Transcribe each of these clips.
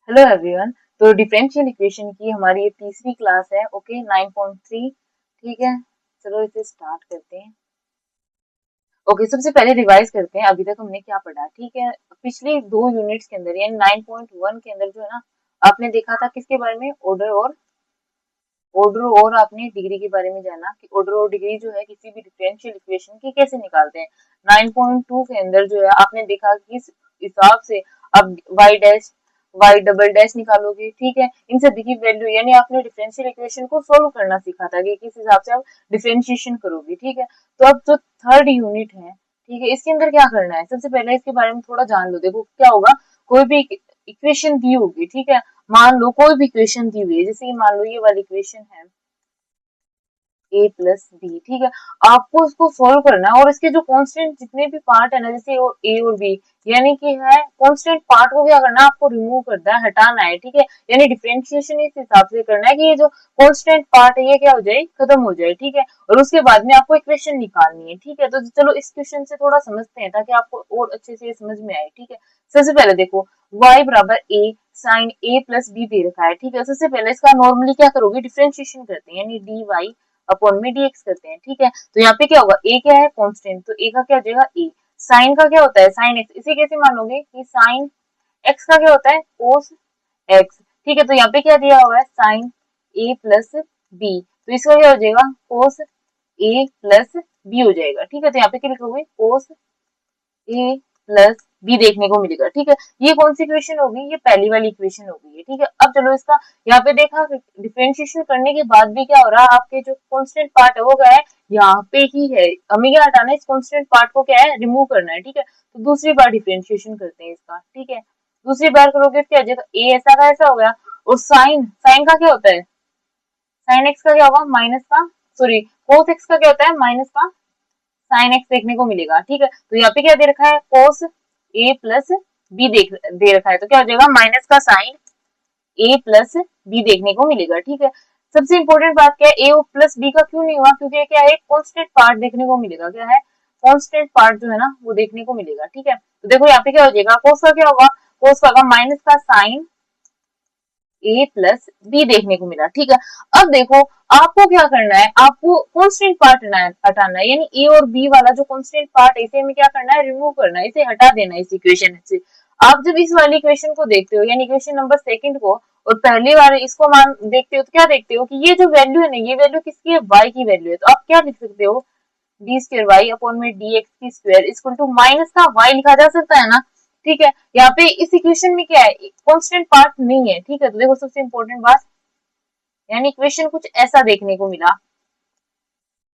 Hello everyone. तो differential equation की हमारी ये तीसरी क्लास है। ओके 9.3। ठीक है, चलो इसे स्टार्ट करते हैं। ओके, सबसे पहले रिवाइज करते हैं अभी तक हमने क्या पढ़ा। ठीक है, पिछली दो यूनिट्स के अंदर यानी 9.1 के अंदर जो है ना, आपने देखा था किसके बारे में, ऑर्डर और आपने डिग्री के बारे में जाना कि ऑर्डर और डिग्री जो है किसी भी डिफरेंशियल इक्वेशन की कैसे निकालते हैं। 9.2 के अंदर जो है आपने देखा कि किस हिसाब से अब y dash y double dash निकालोगे। ठीक है, इन सभी की वैल्यू यानी आपने डिफरेंशियल इक्वेशन को सोल्व करना सीखा था कि किस हिसाब से आप डिफरेंशिएशन करोगे। ठीक है, तो अब जो थर्ड यूनिट है, ठीक है, इसके अंदर क्या करना है, सबसे पहले इसके बारे में थोड़ा जान लो। देखो क्या होगा, कोई भी इक्वेशन दी होगी, ठीक है, मान लो कोई भी इक्वेशन दी हुई है, जैसे कि मान लो ये वाली इक्वेशन है ए प्लस बी। ठीक है, आपको इसको सोल्व करना है और इसके जो कांस्टेंट जितने भी पार्ट है ना, जैसे ए और बी यानी कि है कांस्टेंट पार्ट को क्या करना है, आपको रिमूव करना है, हटाना है। ठीक है, यानी डिफरेंशिएशन इस हिसाब से करना है कि ये जो कांस्टेंट पार्ट है ये क्या हो जाए, खत्म हो जाए। ठीक है, और उसके बाद में आपको इक्वेशन निकालनी है। ठीक है, तो चलो इस क्वेश्चन से थोड़ा समझते हैं ताकि आपको और अच्छे से समझ में आए। ठीक है, सबसे पहले देखो y बराबर a sine a plus B दे रखा है। ठीक है, सबसे पहले इसका नॉर्मली क्या करोगे, डिफरेंशिएशन करते हैं यानी डी वाई अपॉन में dx करते हैं। ठीक है, तो यहाँ पे क्या होगा, a क्या है कांस्टेंट, तो a का क्या हो जाएगा a। साइन का क्या होता है, साइन x, इसे कैसे मानोगे कि साइन x का क्या होता है कोस x। ठीक है, तो यहाँ पे क्या दिया हुआ है साइन a प्लस b, तो इसका क्या हो जाएगा कोस a प्लस b हो जाएगा। ठीक है, तो यहाँ पे क्या लिखोगे कोस ए प्लस बी देखने को मिलेगा। ठीक है, ये कौन सी इक्वेशन होगी, ये पहली वाली इक्वेशन हो गई है। ठीक है, अब चलो इसका यहाँ पे देखा डिफरेंशिएशन करने के बाद भी क्या हो रहा है, आपके जो कांस्टेंट पार्ट है वो क्या है, यहाँ पे ही है। हमें क्या हटाना है, इस कांस्टेंट पार्ट को क्या है, रिमूव करना है। ठीक है, तो दूसरी बार डिफरेंशिएशन करते हैं इसका। ठीक है, दूसरी बार करोगे तो क्या हो जाएगा, ए ऐसा का ऐसा हो गया, और साइन साइन का क्या होता है, साइन एक्स का क्या होगा माइनस का, सॉरी कोस एक्स का क्या होता है माइनस का साइन एक्स देखने को मिलेगा। ठीक है, तो यहाँ पे क्या दे रखा है कोस ए प्लस बी दे रखा है, तो क्या हो जाएगा माइनस का साइन ए प्लस बी देखने को मिलेगा। ठीक है, सबसे इंपॉर्टेंट बात क्या है, ए प्लस बी का क्यों नहीं हुआ, क्योंकि क्या है कॉन्स्टेंट पार्ट देखने को मिलेगा। क्या है कॉन्स्टेंट पार्ट जो है ना वो देखने को मिलेगा। ठीक है, तो देखो यहाँ पे क्या हो जाएगा, कोस का क्या होगा, कोस का होगा माइनस का साइन ए प्लस बी देखने को मिला। ठीक है, अब देखो आपको क्या करना है, आपको कॉन्स्टेंट पार्ट हटाना है, यानी ए और बी वाला जो कॉन्स्टेंट पार्ट है इसे हमें क्या करना है, रिमूव करना है, इसे हटा देना है इस इक्वेशन से। आप जब इस वाली इक्वेशन को देखते हो यानी इक्वेशन नंबर सेकंड को, और पहली बार इसको मान देखते हो तो क्या देखते हो कि ये जो वैल्यू है ना, ये वैल्यू किसकी है, y की वैल्यू है। तो आप क्या लिख सकते हो, डी स्क्वायर वाई अपॉन में डी एक्स की स्क्वायर इक्वल टू माइनस का y लिखा जा सकता है ना। ठीक है, यहाँ पे इस इक्वेशन में क्या है, कांस्टेंट पार्ट नहीं है। ठीक है, तो देखो सबसे इंपॉर्टेंट बात, यानी इक्वेशन कुछ ऐसा देखने को मिला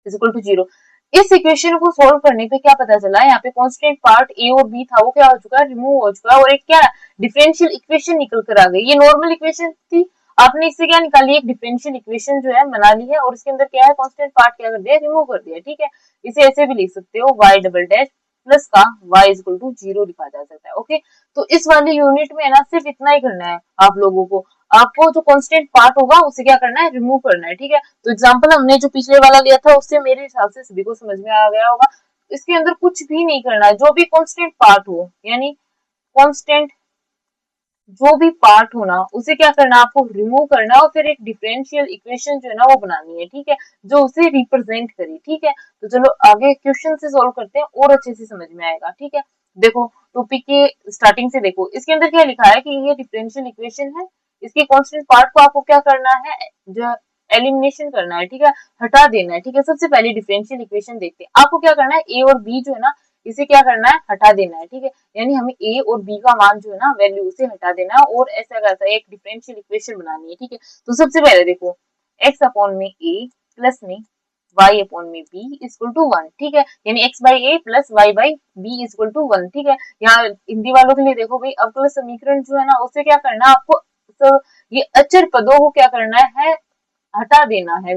इज इक्वल टू जीरो। इस इक्वेशन को सोल्व करने पे क्या पता चला, यहाँ पे कांस्टेंट पार्ट ए और बी था वो क्या हो चुका है, रिमूव हो चुका है, और एक क्या डिफरेंशियल इक्वेशन निकल कर आ गई। ये नॉर्मल इक्वेशन थी, आपने इससे क्या निकाली, एक डिफरेंशियल इक्वेशन जो है बना ली है, और इसके अंदर क्या है कांस्टेंट पार्ट क्या कर दिया, रिमूव कर दिया। ठीक है, इसे ऐसे भी लिख सकते हो वाई डबल डैश प्लस का y is equal to zero लिखा जा सकता है। ओके, तो इस वाली यूनिट में ना सिर्फ इतना ही करना है आप लोगों को, आपको जो कांस्टेंट पार्ट होगा उसे क्या करना है, रिमूव करना है। ठीक है, तो एग्जांपल हमने जो पिछले वाला लिया था उससे मेरे हिसाब से सभी को समझ में आ गया होगा। इसके अंदर कुछ भी नहीं करना है, जो भी कांस्टेंट पार्ट हो यानी कांस्टेंट जो भी पार्ट हो ना उसे क्या करना है, आपको रिमूव करना है, और फिर एक डिफरेंशियल इक्वेशन जो है ना वो बनानी है। ठीक है, जो उसे रिप्रेजेंट करे। ठीक है, तो चलो आगे क्वेश्चन से सोल्व करते हैं और अच्छे से समझ में आएगा। ठीक है, देखो टॉपिक के स्टार्टिंग से देखो, इसके अंदर क्या लिखा है कि ये डिफरेंशियल इक्वेशन है, इसके कांस्टेंट पार्ट को आपको क्या करना है, जो एलिमिनेशन करना है। ठीक है, हटा देना है। ठीक है, सबसे पहले डिफरेंशियल इक्वेशन देखते हैं, आपको क्या करना है, ए और बी जो है ना इसे क्या करना है, हटा देना है। ठीक है, यानी हमें ए और बी का मान जो है ना वैल्यू उसे हटा देना है, और ऐसा करता है एक डिफरेंशियल इक्वेशन बनानी है। ठीक है, तो सबसे पहले देखो x अपॉन में a प्लस में y अपॉन में b इक्वल टू 1। ठीक है, यानी x by a plus y by b equal to 1। ठीक है, यहाँ हिंदी वालों के लिए देखो भाई, अवकल समीकरण जो है ना उसे क्या करना है आपको, तो ये अचर पदों को क्या करना है, हटा देना है,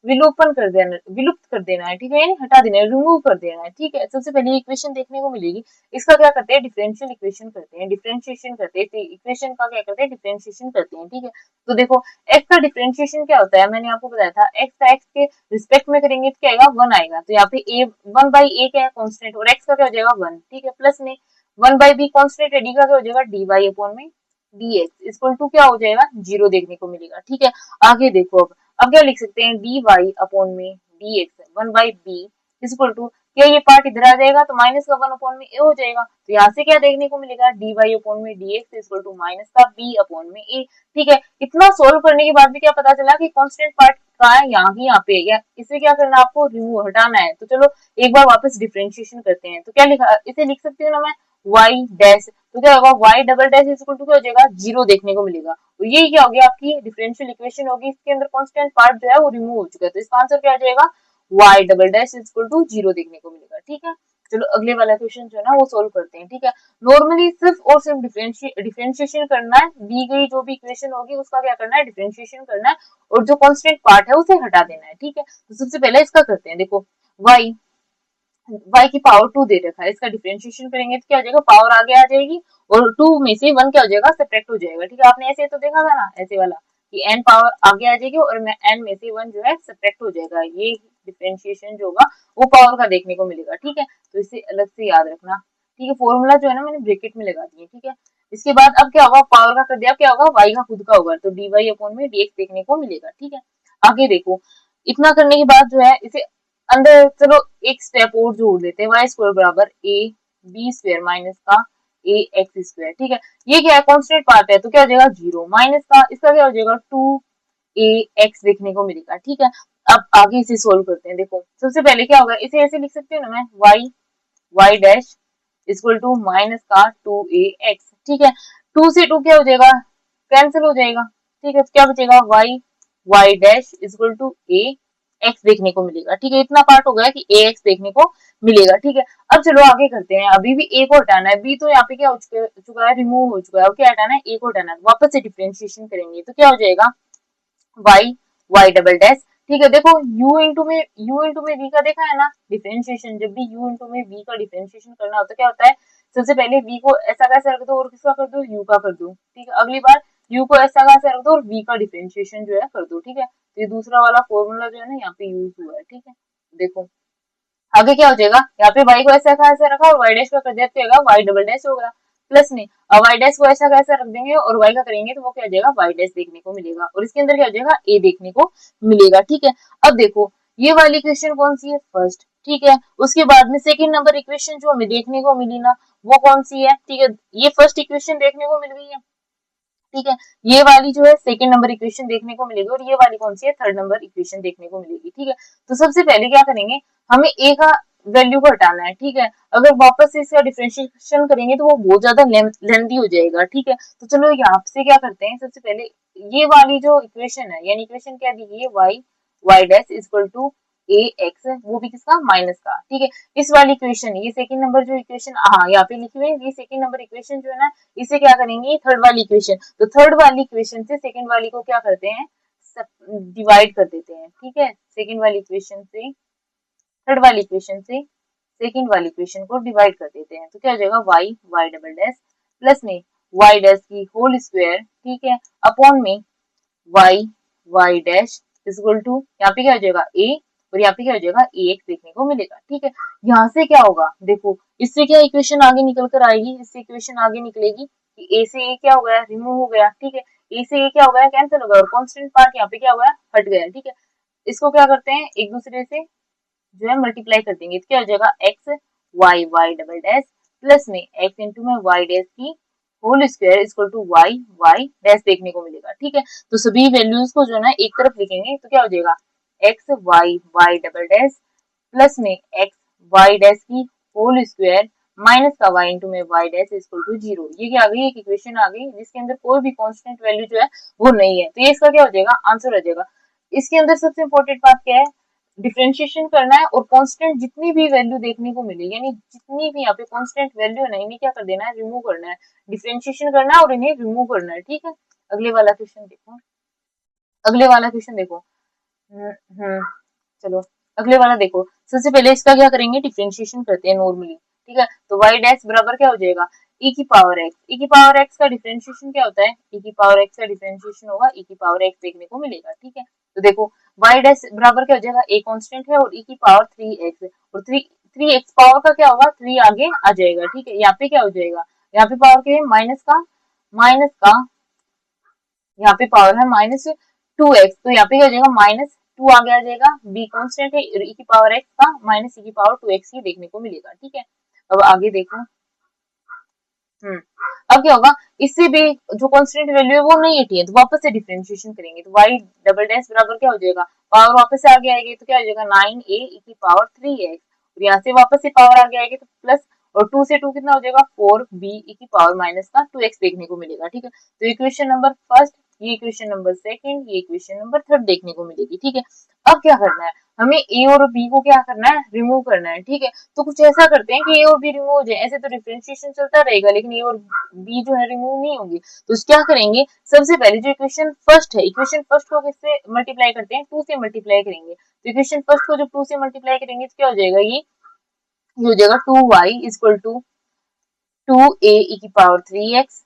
विलोपन कर देना, विलुप्त कर देना है। ठीक है, यानी हटा देना है, रिमूव कर देना है। ठीक है, सबसे पहले इक्वेशन देखने को मिलेगी, इसका क्या करते हैं, डिफरेंशियल इक्वेशन करते हैं, डिफरेंशिएशन करते हैं, इक्वेशन का क्या करते हैं, डिफरेंशिएशन करते हैं। ठीक है, तो देखो x का डिफरेंशिएशन क्या होता है, मैंने आपको बताया था, x के रिस्पेक्ट में करेंगे तो क्या आएगा, 1 आएगा, तो यहाँ पे a 1 बाई a क्या है कांस्टेंट, और x का क्या हो जाएगा 1। ठीक है, प्लस में 1 बाई b कांस्टेंट है, d का क्या हो जाएगा dy अपॉन में dx इक्वल टू क्या हो जाएगा, 0 देखने को मिलेगा। ठीक है, आगे देखो अब क्या लिख सकते हैं, dy अपॉन में dx 1/b इक्वल टू, क्या ये पार्ट इधर आ जाएगा तो माइनस का 1 अपॉन में a हो जाएगा, तो यहाँ से क्या देखने को मिलेगा, dy अपॉन में dx इक्वल टू माइनस का b अपॉन में a। ठीक है, इतना सोल्व करने के बाद भी क्या पता चला कि कांस्टेंट पार्ट कहाँ है, यहाँ की यहाँ पे, या इसे क्या करना है, आपको रिमूव हटाना है। तो चलो एक बार वापस डिफरेंशिएशन करते हैं, तो क्या लिखा, इसे लिख सकती हूँ ना मैं y डैश, तो क्या होगा y double dash equal to क्या हो जाएगा, 0 देखने को मिलेगा। तो ये क्या हो गया, आपकी डिफरेंशियल इक्वेशन होगी, इसके अंदर कांस्टेंट पार्ट जो है वो रिमूव हो चुका है, तो इसका आंसर क्या आ जाएगा, y double dash equal to 0 देखने को मिलेगा। ठीक है, चलो अगले वाला क्वेश्चन जो है ना वो सोल्व करते हैं। ठीक है, नॉर्मली सिर्फ और सिर्फ डिफरेंशिएशन करना है, दी गई जो भी इक्वेशन होगी उसका क्या करना है, डिफरेंशिएशन करना है, और जो कांस्टेंट पार्ट है उसे हटा देना है। ठीक है, तो सबसे पहले इसका करते हैं, देखो y की पावर 2 दे रखा है, इसका डिफरेंशिएशन करेंगे तो क्या हो जाएगा, पावर आगे आ जाएगी और 2 में से 1 क्या हो जाएगा, सब्ट्रैक्ट हो जाएगा। ठीक है, आपने ऐसे तो देखा था ना, ऐसे वाला कि n पावर आगे आ जाएगी और n में से 1 जो है सब्ट्रैक्ट हो जाएगा, ये डिफरेंशिएशन जो होगा वो पावर का देखने को मिलेगा। ठीक है, तो इसे अलग से याद रखना। ठीक है, फॉर्मूला जो है ना मैंने ब्रैकेट में लगा दिए। ठीक है, इसके बाद अब क्या होगा, पावर का कर दिया, क्या होगा, y का खुद का होगा, तो dy अपॉन में dx देखने को मिलेगा। ठीक है, आगे देखो, इतना करने के बाद जो है इसे अंदर, चलो एक स्टेप और जोड़ देते हैं, वाई स्क्वायर बराबर ए बी स्क्वायर माइनस का ए एक्स स्क्वायर। ठीक है, ये क्या है, कांस्टेंट पार्ट है, तो क्या हो जाएगा, 0 माइनस का, इसका क्या हो जाएगा, 2 ए एक्स देखने को मिलेगा। ठीक है, अब आगे इसे सोल्व करते हैं। देखो सबसे पहले क्या होगा, इसे ऐसे लिख सकती हूँ ना मैं, y dash equal to minus का 2 ए एक्स। ठीक है, 2 से 2 क्या हो जाएगा, कैंसिल हो जाएगा। ठीक है, तो क्या बचेगा, y dash equal to a x देखने को मिलेगा। ठीक है, इतना पार्ट हो गया कि ए एक्स देखने को मिलेगा। ठीक है, अब चलो आगे करते हैं, अभी भी ए को हटाना है, बी तो यहाँ पे क्या हो चुका है, रिमूव हो चुका है, अब क्या हटाना है, ए को हटाना है, वापस से डिफरेंशिएशन करेंगे तो क्या हो जाएगा, वाई डबल डैश। ठीक है, देखो u इंटू में v का देखा है ना डिफरेंशिएशन, जब भी u इंटू में v का डिफरेंशिएशन करना होता है क्या होता है, सबसे पहले v को ऐसा का ऐसा रख दो और किसका कर दो, u का कर दो। ठीक है, अगली बार u को ऐसा का ऐसा रख दो और v का डिफरेंशिएशन जो है कर दो। ठीक है, तो ये दूसरा वाला फॉर्मूला जो है ना यहाँ पे यूज हुआ है। ठीक है, देखो आगे क्या हो जाएगा, यहाँ पे y को ऐसा का ऐसा रखा और y डैश का कर दिया, तो y डबल डैश होगा, प्लस में अब y डैश को ऐसा का ऐसा रख देंगे और y का करेंगे तो वो क्या हो जाएगा, y डैश देखने को मिलेगा, और इसके अंदर क्या हो जाएगा, a देखने को मिलेगा। ठीक है, अब देखो ये वाली इक्वेशन कौन सी है, फर्स्ट। ठीक है, उसके बाद में सेकंड नंबर इक्वेशन जो हमें देखने को मिली ना वो कौन सी है, ठीक है, ये फर्स्ट इक्वेशन देखने को मिल गई है। ठीक है, ये वाली जो है सेकंड नंबर इक्वेशन देखने को मिलेगी, और ये वाली कौन सी है, थर्ड नंबर इक्वेशन देखने को मिलेगी। ठीक है, तो सबसे पहले क्या करेंगे, हमें ए का वैल्यू को हटाना है। ठीक है, अगर वापस से इसका डिफरेंशिएशन करेंगे तो वो बहुत ज्यादा लेंथी हो जाएगा। ठीक है, तो चलो यहाँ से क्या करते हैं, सबसे पहले ये वाली जो इक्वेशन है, यानी इक्वेशन क्या दी गई है, y dash equal to a x, वो भी किसका, माइनस का। ठीक है, इस वाली इक्वेशन, ये सेकंड नंबर जो इक्वेशन, हाँ यहाँ पे लिखी हुई है, ये सेकंड नंबर इक्वेशन जो है ना, इसे क्या करेंगे, थर्ड वाली इक्वेशन, तो थर्ड वाली इक्वेशन से सेकंड वाली को क्या करते हैं, डिवाइड कर देते हैं। ठीक है, सेकंड वाली इक्वेशन से थर्ड वाली इक्वेशन से सेकंड वाली इक्वेशन को डिवाइड कर देते हैं, तो क्या हो जाएगा, वाई डबल डैश प्लस में वाई डैश की होल स्क्वायर। ठीक है, अपॉन में वाई डैश इक्वल टू, यहाँ पे क्या हो जाएगा, ए, और यहाँ पे क्या हो जाएगा, ए एक्स देखने को मिलेगा। ठीक है, यहाँ से क्या होगा, देखो इससे क्या इक्वेशन आगे निकल कर आएगी, इससे इक्वेशन आगे निकलेगी कि ए से ए क्या हो गया, रिमूव हो गया। ठीक है, ए से ए क्या हो गया, कैंसिल हो गया, और कॉन्स्टेंट पार्ट यहाँ पे क्या हो गया, हट गया। ठीक है, इसको क्या करते हैं, एक दूसरे से जो है मल्टीप्लाई कर देंगे, तो क्या हो जाएगा, x y double dash plus में एक्स इंटू में वाई डैश की whole square equal to y dash देखने को मिलेगा। ठीक है, तो सभी वैल्यूज को जो है ना एक तरफ लिखेंगे तो क्या हो जाएगा, x y double dash plus में एक्स वाई डैश की होल स्क्वायर माइनस का वाई इंटू में वाई डैश इक्वल टू 0। ये क्या आ गई, एक इक्वेशन आ गई जिसके अंदर कोई भी कांस्टेंट वैल्यू जो है वो नहीं है, तो ये इसका क्या हो जाएगा, आंसर हो जाएगा। इसके अंदर सबसे इंपॉर्टेंट बात क्या है, डिफरेंशिएशन करना है और कांस्टेंट जितनी भी वैल्यू देखने को मिले, यानी जितनी भी यहाँ पे कांस्टेंट वैल्यू है ना, इन्हें क्या कर देना है, रिमूव करना है, डिफरेंशिएशन करना है और इन्हें रिमूव करना है। ठीक है, अगले वाला क्वेश्चन देखो, अगले वाला क्वेश्चन देखो। चलो अगले वाला देखो, सबसे पहले इसका क्या करेंगे, डिफरेंशिएशन करते हैं नॉर्मली। ठीक है, तो y डैश बराबर क्या हो जाएगा, e की पावर x, e की पावर x का डिफरेंशिएशन क्या होता है, e की पावर x का डिफरेंशिएशन होगा e की पावर x देखने को मिलेगा। ठीक है, तो देखो y डैश बराबर क्या हो जाएगा, a कांस्टेंट है और e की पावर 3x, और 3x पावर का क्या होगा, 3 आगे आ जाएगा। ठीक है, यहाँ पे क्या हो जाएगा, यहाँ पे पावर के माइनस का माइनस का, यहाँ पे पावर है -2x, तो यहाँ पे क्या हो जाएगा -2 आगे आ जाएगा, b कांस्टेंट है, e की पावर x का माइनस e की पावर 2x ही देखने को मिलेगा। ठीक है, अब आगे देखो। अब क्या होगा, इससे भी जो कांस्टेंट वैल्यू है वो नहीं हटी है, तो वापस से डिफरेंशिएशन करेंगे, तो y डबल डैश बराबर क्या हो जाएगा, पावर वापस से आगे आएगी, तो क्या हो जाएगा 9a e की पावर 3x, और यहाँ से वापस से पावर आगे आएगी तो प्लस, और 2 से 2 कितना हो जाएगा 4b e की पावर माइनस का 2x देखने को मिलेगा। ठीक है, तो इक्वेशन नंबर फर्स्ट, ये इक्वेशन नंबर सेकंड, ये इक्वेशन नंबर थर्ड देखने को मिलेगी। ठीक है, अब क्या करना है, हमें a और b को क्या करना है, रिमूव करना है। ठीक है, तो कुछ ऐसा करते हैं कि a और b रिमूव हो जाए, ऐसे तो डिफरेंशिएशन चलता रहेगा लेकिन a और b जो है रिमूव नहीं होंगी, तो क्या करेंगे, सबसे पहले जो इक्वेशन फर्स्ट है, इक्वेशन फर्स्ट को किससे मल्टीप्लाई करते हैं, 2 से मल्टीप्लाई करेंगे, तो इक्वेशन फर्स्ट को जब 2 से मल्टीप्लाई करेंगे तो क्या हो जाएगा, ये हो जाएगा 2y equal to 2a e की पावर 3x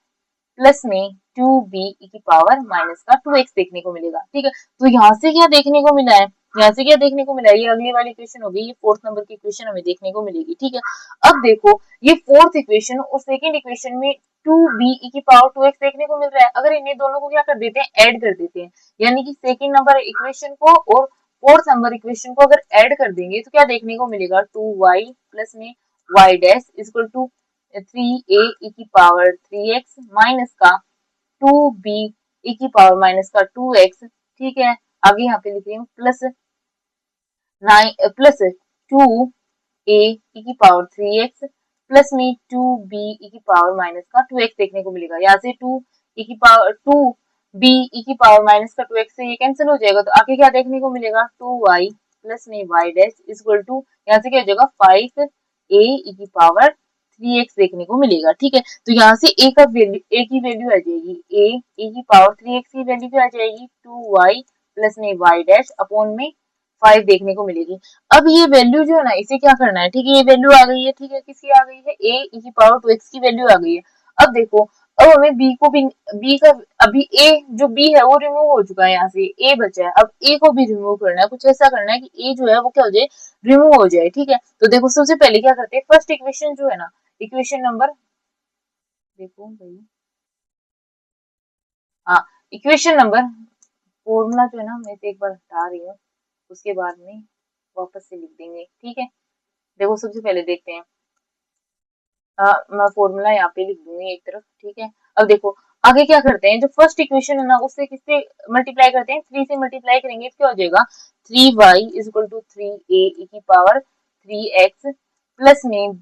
प्लस में 2b e की पावर माइनस का 2x देखने को मिलेगा। ठीक है, तो यहाँ से क्या देखने को मिला है, यहाँ से क्या देखने को मिला है, ये अगली वाली इक्वेशन होगी, ये फोर्थ नंबर की इक्वेशन हमें देखने को मिलेगी। ठीक है, अब देखो ये फोर्थ इक्वेशन और सेकंड इक्वेशन में 2b e की पावर 2x देखने को मिल रहा है, अगर इन्हें दोनों को क्या कर देते हैं, ऐड कर देते हैं, यानी कि सेकंड नंबर इक्वेशन को और फोर्थ नंबर इक्वेशन को अगर ऐड कर देंगे तो क्या देखने को मिलेगा, 2y प्लस में y dash equal to 3a e की पावर 3x माइनस का 2b e की पावर माइनस का 2x। ठीक है, आगे यहाँ पे लिख रही हूँ प्लस 2a e की पावर 3x प्लस में 2b e की पावर माइनस का 2x देखने को मिलेगा। यहाँ से 2b e की पावर माइनस का 2x से ये कैंसिल हो जाएगा, तो आगे क्या देखने को मिलेगा, 2y प्लस में y डैश इक्वल टू, यहाँ से क्या हो जाएगा 5a e की पावर 3x देखने को मिलेगा। ठीक है, तो यहाँ से a का वैल्यू, a की वैल्यू आ जाएगी, a की पावर 3x की वैल्यू क्या आ जाएगी, 2y प्लस में y डैश अपॉन में 5 देखने को मिलेगी। अब ये वैल्यू जो है ना, इसे क्या करना है, ठीक है, ये वैल्यू आ गई है, ठीक है, किसकी आ गई है, a e की पावर 2x की वैल्यू आ गई है। अब देखो, अब हमें b का, अभी a जो b है वो रिमूव हो चुका है, यहाँ से a बचा है, अब a को भी रिमूव करना है, कुछ ऐसा करना है कि a जो है वो क्या हो जाए, रिमूव हो जाए। ठीक है, तो देखो सबसे पहले क्या करते हैं, फर्स्ट इक्वेशन जो है ना, इक्वेशन नंबर, देखो भाई, हाँ, इक्वेशन नंबर, फॉर्मूला जो है ना मैं इसे एक बार हटा रही हूँ, उसके बाद में वापस से लिख देंगे। ठीक है, देखो सबसे पहले देखते हैं, मैं फॉर्मूला यहाँ पे लिख दूंगी एक तरफ। ठीक है, अब देखो आगे क्या करते हैं, जो फर्स्ट इक्वेशन है ना उससे किससे मल्टीप्लाई करते हैं, 3 से मल्टीप्लाई करेंगे तो क्या हो जाएगा, 3y equal to 3a e की पावर 3x प्लस में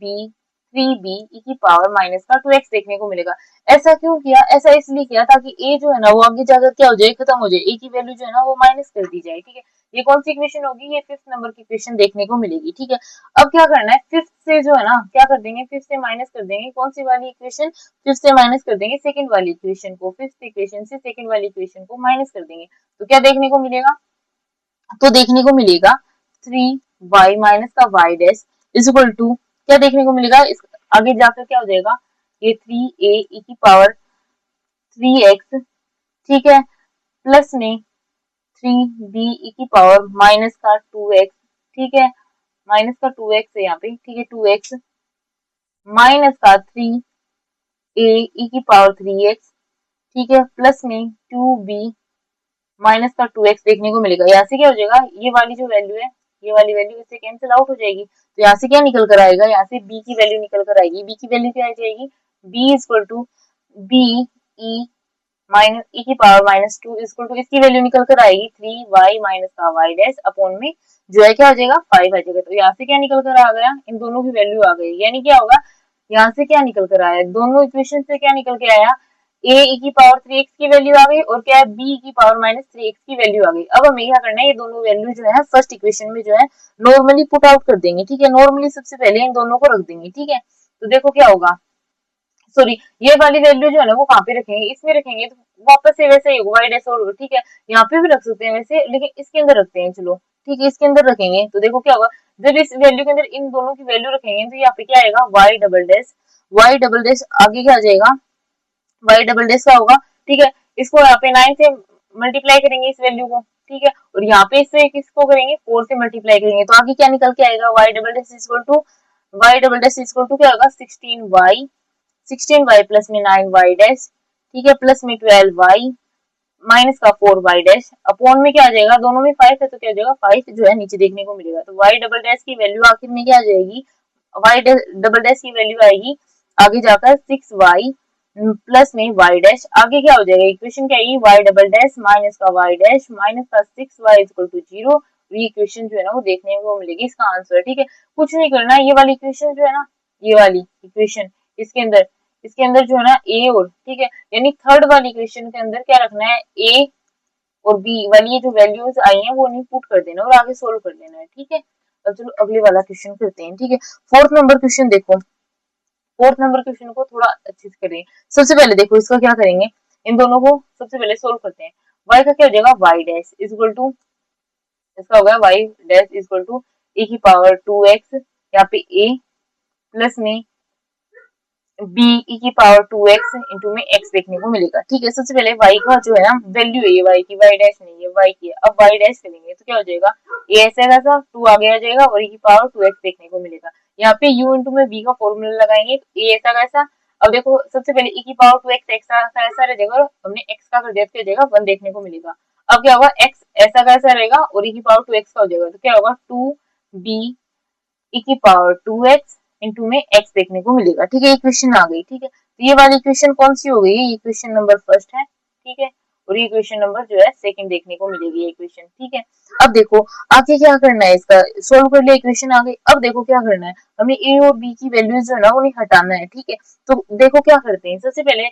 3b e की पावर माइनस का 2x देखने को मिलेगा। ऐसा क्यों किया, ऐसा इसलिए किया ताकि a जो है ना वो आगे जाकर क्या हो जाए, खत्म हो जाए, a की वैल्यू जो है ना वो माइनस कर दी जाए। ठीक है, ये कौन सी इक्वेशन होगी, ये फिफ्थ नंबर की इक्वेशन देखने को मिलेगी। ठीक है, अब क्या करना है, फिफ्थ से जो है ना क्या कर देंगे, फिफ्थ से माइनस कर देंगे, कौन सी वाली इक्वेशन, फिफ्थ से माइनस कर देंगे सेकंड वाली इक्वेशन को, फिफ्थ इक्वेशन से सेकंड वाली इक्वेशन को माइनस कर देंगे, तो क्या देखने को मिलेगा, तो देखने को मिलेगा 3y माइनस का y dash is equal to, क्या देखने को मिलेगा, इस आगे जाकर क्या हो जाएगा, ये 3a e की पावर 3x, ठीक है, प्लस में 3b e की पावर माइनस का 2x, ठीक है, माइनस का 2x है यहाँ पे, ठीक है, 2x माइनस का 3a e की पावर 3x, ठीक है, प्लस में 2b माइनस का 2x देखने को मिलेगा। यहाँ से क्या हो जाएगा, ये वाली जो वैल्यू है, ये वाली वैल्यू इससे कैंसिल आउट हो जाएगी, तो यहाँ से क्या निकल कर आएगा, यहाँ से b की वैल्यू निकल कर आएगी, b की वैल्यू क्या आ जाएगी, b equal to b e minus e की पावर माइनस 2 इक्वल टू, इसकी वैल्यू निकल कर आएगी 3y माइनस का y डैश अपॉन में जो है क्या हो जाएगा 5 आ जाएगा। तो यहाँ से क्या निकल कर आ गया, इन दोनों की वैल्यू आ गई, यानी क्या होगा, यहाँ से क्या निकल कर आया, दोनों इक्वेशन से क्या निकल के आया, a e की पावर 3x की वैल्यू आ गई और क्या है b की पावर माइनस 3x की वैल्यू आ गई। अब हमें क्या करना है, ये दोनों वैल्यू जो है फर्स्ट इक्वेशन में जो है नॉर्मली पुट आउट कर देंगे। ठीक है, नॉर्मली सबसे पहले इन दोनों को रख देंगे। ठीक है, तो देखो क्या होगा, सॉरी ये वाली वैल्यू जो है ना वो कहाँ पे रखेंगे, इसमें रखेंगे, तो वापस से वैसे ही होगा y डैश और, ठीक है, यहाँ पे भी रख सकते हैं वैसे, लेकिन इसके अंदर रखते हैं, चलो ठीक है, इसके अंदर रखेंगे, तो देखो क्या होगा, जब इस वैल्यू के अंदर इन दोनों की वैल्यू रखेंगे तो यहाँ पे क्या आएगा, y डबल डैश आगे क्या आ जाएगा, y डबल डैश का होगा, ठीक है, इसको यहाँ पे 9 से मल्टीप्लाई करेंगे इस वैल्यू को, ठीक है, और यहाँ पे इससे किसको करेंगे 4 से मल्टीप्लाई करेंगे, तो आगे क्या निकल के आएगा, y double dash equal to क्या होगा 16y प्लस में 9y डैश, ठीक है, प्लस में 12y माइनस का 4y डैश अपॉन में क्या आ जाएगा, दोनों में 5 है तो क्या आ जाएगा 5 जो है नीचे देखने को मिलेगा। तो y डबल डैश की वैल्यू आखिर में क्या आ जाएगी, y डबल डैश की वैल्यू आएगी आगे जाकर 6y प्लस में y डैश, आगे क्या हो जाएगा इक्वेशन क्या आएगी, y डबल डैश माइनस का y डैश माइनस का 6y इक्वल टू 0। ये इक्वेशन जो है ना वो देखने को मिलेगी इसका आंसर। ठीक है, कुछ नहीं करना है, ये वाली इक्वेशन जो है ना, ये वाली इक्वेशन इसके अंदर जो है ना ए और, ठीक है, यानी थर्ड वाली इक्वेशन के अंदर क्या रखना है, ए और बी वाली ये जो वैल्यूज आई हैं वो नहीं पुट कर देना और आगे सोल्व कर देना है। ठीक है, अब चलो अगले वाला क्वेश्चन करते हैं। ठीक है, फोर्थ नंबर क्वेश्चन देखो, फोर्थ नंबर क्वेश्चन को थोड़ा अच्छे से करें। सबसे पहले देखो इसका क्या करेंगे, इन दोनों को सबसे पहले सोल्व करते हैं। y का क्या हो जाएगा, y dash is equal to, इसका हो गया y dash is equal to e की पावर 2x, यहाँ पे a प्लस में b e की पावर 2x इंटू में x देखने को मिलेगा। ठीक है, सबसे पहले y का जो है ना वैल्यू है ये y की, y डैश नहीं है y की है। अब y डैश करेंगे तो क्या हो जाएगा, a ऐसा कैसा 2 आगे आ जाएगा और e की पावर 2x देखने को मिलेगा। यहाँ पे u इंटू में b का फॉर्मूला लगाएंगे तो a ऐसा कैसा, अब देखो सबसे पहले e की पावर 2x ऐसा रह जाएगा और हमने x का कर दिया तो क्या हो जाएगा 1 देखने को मिलेगा। अब क्या होगा x ऐसा कैसा रहेगा और e की पावर 2x का हो जाएगा तो क्या होगा 2b e की पावर 2x इंटू में x देखने को मिलेगा। ठीक है, इक्वेशन आ गई। ठीक है, तो ये वाली इक्वेशन कौन सी हो गई, ये इक्वेशन नंबर फर्स्ट है। ठीक है, और ये इक्वेशन नंबर जो है सेकंड देखने को मिलेगी ये इक्वेशन। ठीक है, अब देखो आगे क्या करना है, इसका सोल्व कर लिया, इक्वेशन आ गई। अब देखो क्या करना है, हमें a और b की वैल्यूज जो है ना उन्हें हटाना है। ठीक है, तो देखो क्या करते हैं, सबसे पहले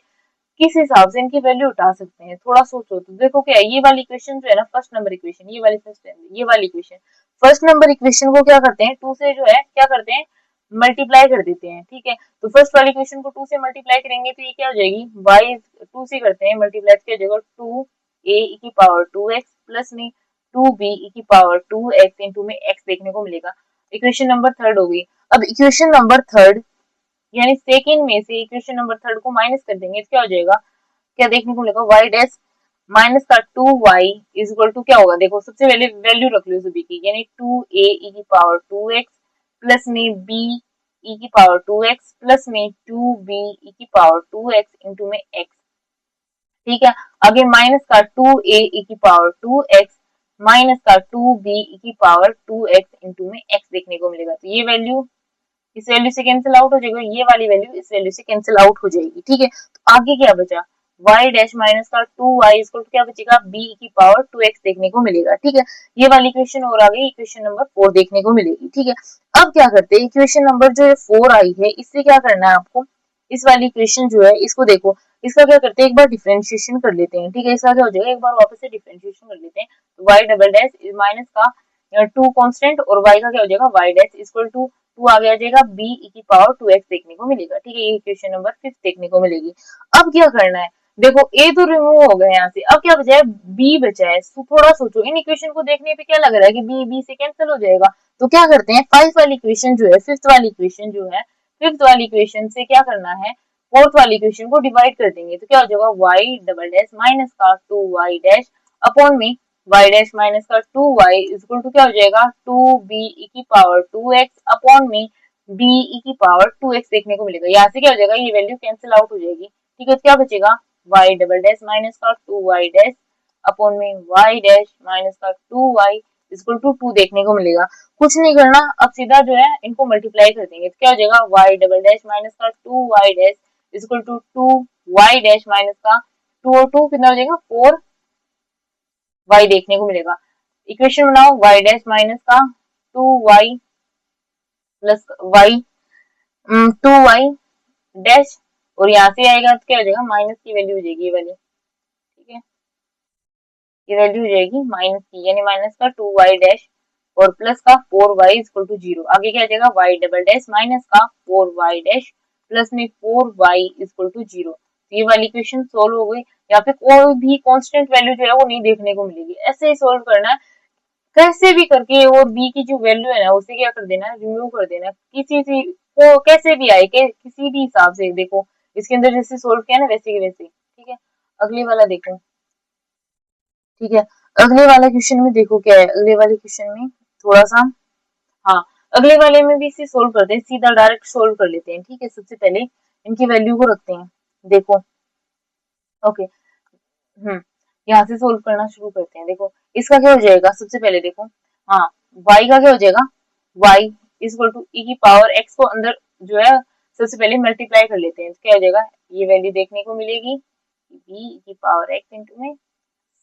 किस हिसाब से इनकी वैल्यू उठा सकते हैं, थोड़ा सोचो। तो देखो क्या है, ये वाली इक्वेशन जो है ना फर्स्ट नंबर इक्वेशन, ये वाली फर्स्ट है, ये वाली इक्वेशन फर्स्ट नंबर इक्वेशन को क्या करते हैं, टू से जो है क्या करते हैं मल्टीप्लाई कर देते हैं। ठीक है, तो फर्स्ट वाली इक्वेशन को टू से मल्टीप्लाई करेंगे तो ये क्या हो जाएगी, y टू से करते हैं मल्टीप्लाई तो क्या हो जाएगा 2a e की पावर 2x प्लस में 2b e की पावर 2x इंटू में x देखने को मिलेगा। इक्वेशन नंबर थर्ड हो गई। अब इक्वेशन नंबर थर्ड यानी सेकंड में से इक्वेशन नंबर थर्ड को माइनस कर देंगे तो क्या हो जाएगा, क्या देखने को मिलेगा, y डैश माइनस का 2y इज इक्वल टू क्या होगा, देखो सबसे पहले वैल्यू रख लो सभी की, यानी 2a e की पावर 2x प्लस में b e की पावर 2x प्लस में 2b e की पावर 2x इंटू में x। ठीक है, आगे माइनस का 2a e की पावर 2x माइनस का 2b e की पावर 2x इंटू में x देखने को मिलेगा। तो ये वैल्यू इस वैल्यू से कैंसिल आउट हो जाएगा, ये वाली वैल्यू इस वैल्यू से कैंसिल आउट हो जाएगी। ठीक है, तो आगे क्या बचा, y डैश माइनस का 2y इसको क्या बचेगा, b की पावर 2x देखने को मिलेगा। ठीक है, ये वाली इक्वेशन और आ गई, इक्वेशन नंबर 4 देखने को मिलेगी। ठीक है, अब क्या करते हैं, इक्वेशन नंबर जो है 4 आई है, इससे क्या करना है आपको, इस वाली इक्वेशन जो है इसको देखो, इसका क्या करते हैं एक बार डिफरेंशिएशन कर लेते हैं। ठीक है, इसका क्या हो जाएगा, एक बार वापस से डिफरेंशिएशन कर लेते हैं, तो y डबल डैश माइनस का 2 कांस्टेंट और y का क्या हो जाएगा y डैश इक्वल टू 2 आगे आ जाएगा b e की पावर 2x देखने को मिलेगा। ठीक है, ये इक्वेशन नंबर 5 देखने को मिलेगी। अब क्या करना है, देखो a तो रिमूव हो गया यहाँ से, अब क्या बचा है, b बचा है। थोड़ा सोचो, इन इक्वेशन को देखने पे क्या लग रहा है कि b से कैंसिल हो जाएगा, तो क्या करते हैं 5 वाली इक्वेशन जो है, फिफ्थ वाली इक्वेशन जो है, फिफ्थ वाली इक्वेशन से क्या करना है, फोर्थ वाली इक्वेशन को डिवाइड कर देंगे तो क्या हो जाएगा, y डबल डैश माइनस का 2y डैश अपॉन में y डैश माइनस का 2y इक्वल टू क्या हो जाएगा 2b e की पावर 2x अपॉन में b e की पावर 2x देखने को मिलेगा। यहाँ से क्या हो जाएगा, ये वैल्यू कैंसिल आउट हो जाएगी। ठीक है, तो क्या बचेगा, y डबल डैश माइनस का 2y डैश अपॉन में y डैश माइनस का 2y इक्वल टू 2 देखने को मिलेगा। कुछ नहीं करना, अब सीधा जो है इनको मल्टीप्लाई कर देंगे तो क्या हो जाएगा, y डबल डैश माइनस का 2y dash equal to 2y dash minus का 2 और 2 कितना हो जाएगा 4y देखने को मिलेगा। इक्वेशन बनाओ, y डैश माइनस का 2y plus y 2y dash और यहाँ से आएगा तो क्या हो जाएगा, माइनस की वैल्यू हो जाएगी ये वाली। ठीक है, ये वैल्यू हो जाएगी माइनस की, यानी माइनस का 2y डैश और प्लस का 4y इक्वल टू 0। आगे क्या आ जाएगा, y डबल डैश माइनस का 4y डैश प्लस में 4y इक्वल टू 0। ये वाली इक्वेशन सोल्व हो गई। यहाँ पे कोई भी कांस्टेंट वैल्यू जो है वो नहीं देखने को मिलेगी, ऐसे ही सोल्व करना है कैसे भी करके, और बी की जो वैल्यू है ना उसे क्या कर देना है, रिमूव कर देना है, किसी से को कैसे भी आए किसी भी हिसाब से। देखो इसके अंदर जैसे सोल्व किया ना वैसे के वैसे। ठीक है, अगले वाला देखो। ठीक है, अगले वाला क्वेश्चन में देखो क्या है, अगले वाले क्वेश्चन में थोड़ा सा, हाँ अगले वाले में भी इसे सोल्व करते हैं, सीधा डायरेक्ट सोल्व कर लेते हैं। ठीक है, सबसे पहले इनकी वैल्यू को रखते हैं। देखो ओके। यहाँ से सोल्व करना शुरू करते हैं। देखो इसका क्या हो जाएगा, सबसे पहले देखो, हाँ, y का क्या हो जाएगा, y इज इक्वल टू ई की पावर x को अंदर जो है सबसे पहले मल्टीप्लाई कर लेते हैं, तो क्या हो जाएगा, ये वैल्यू देखने को मिलेगी v की पावर x इंटू में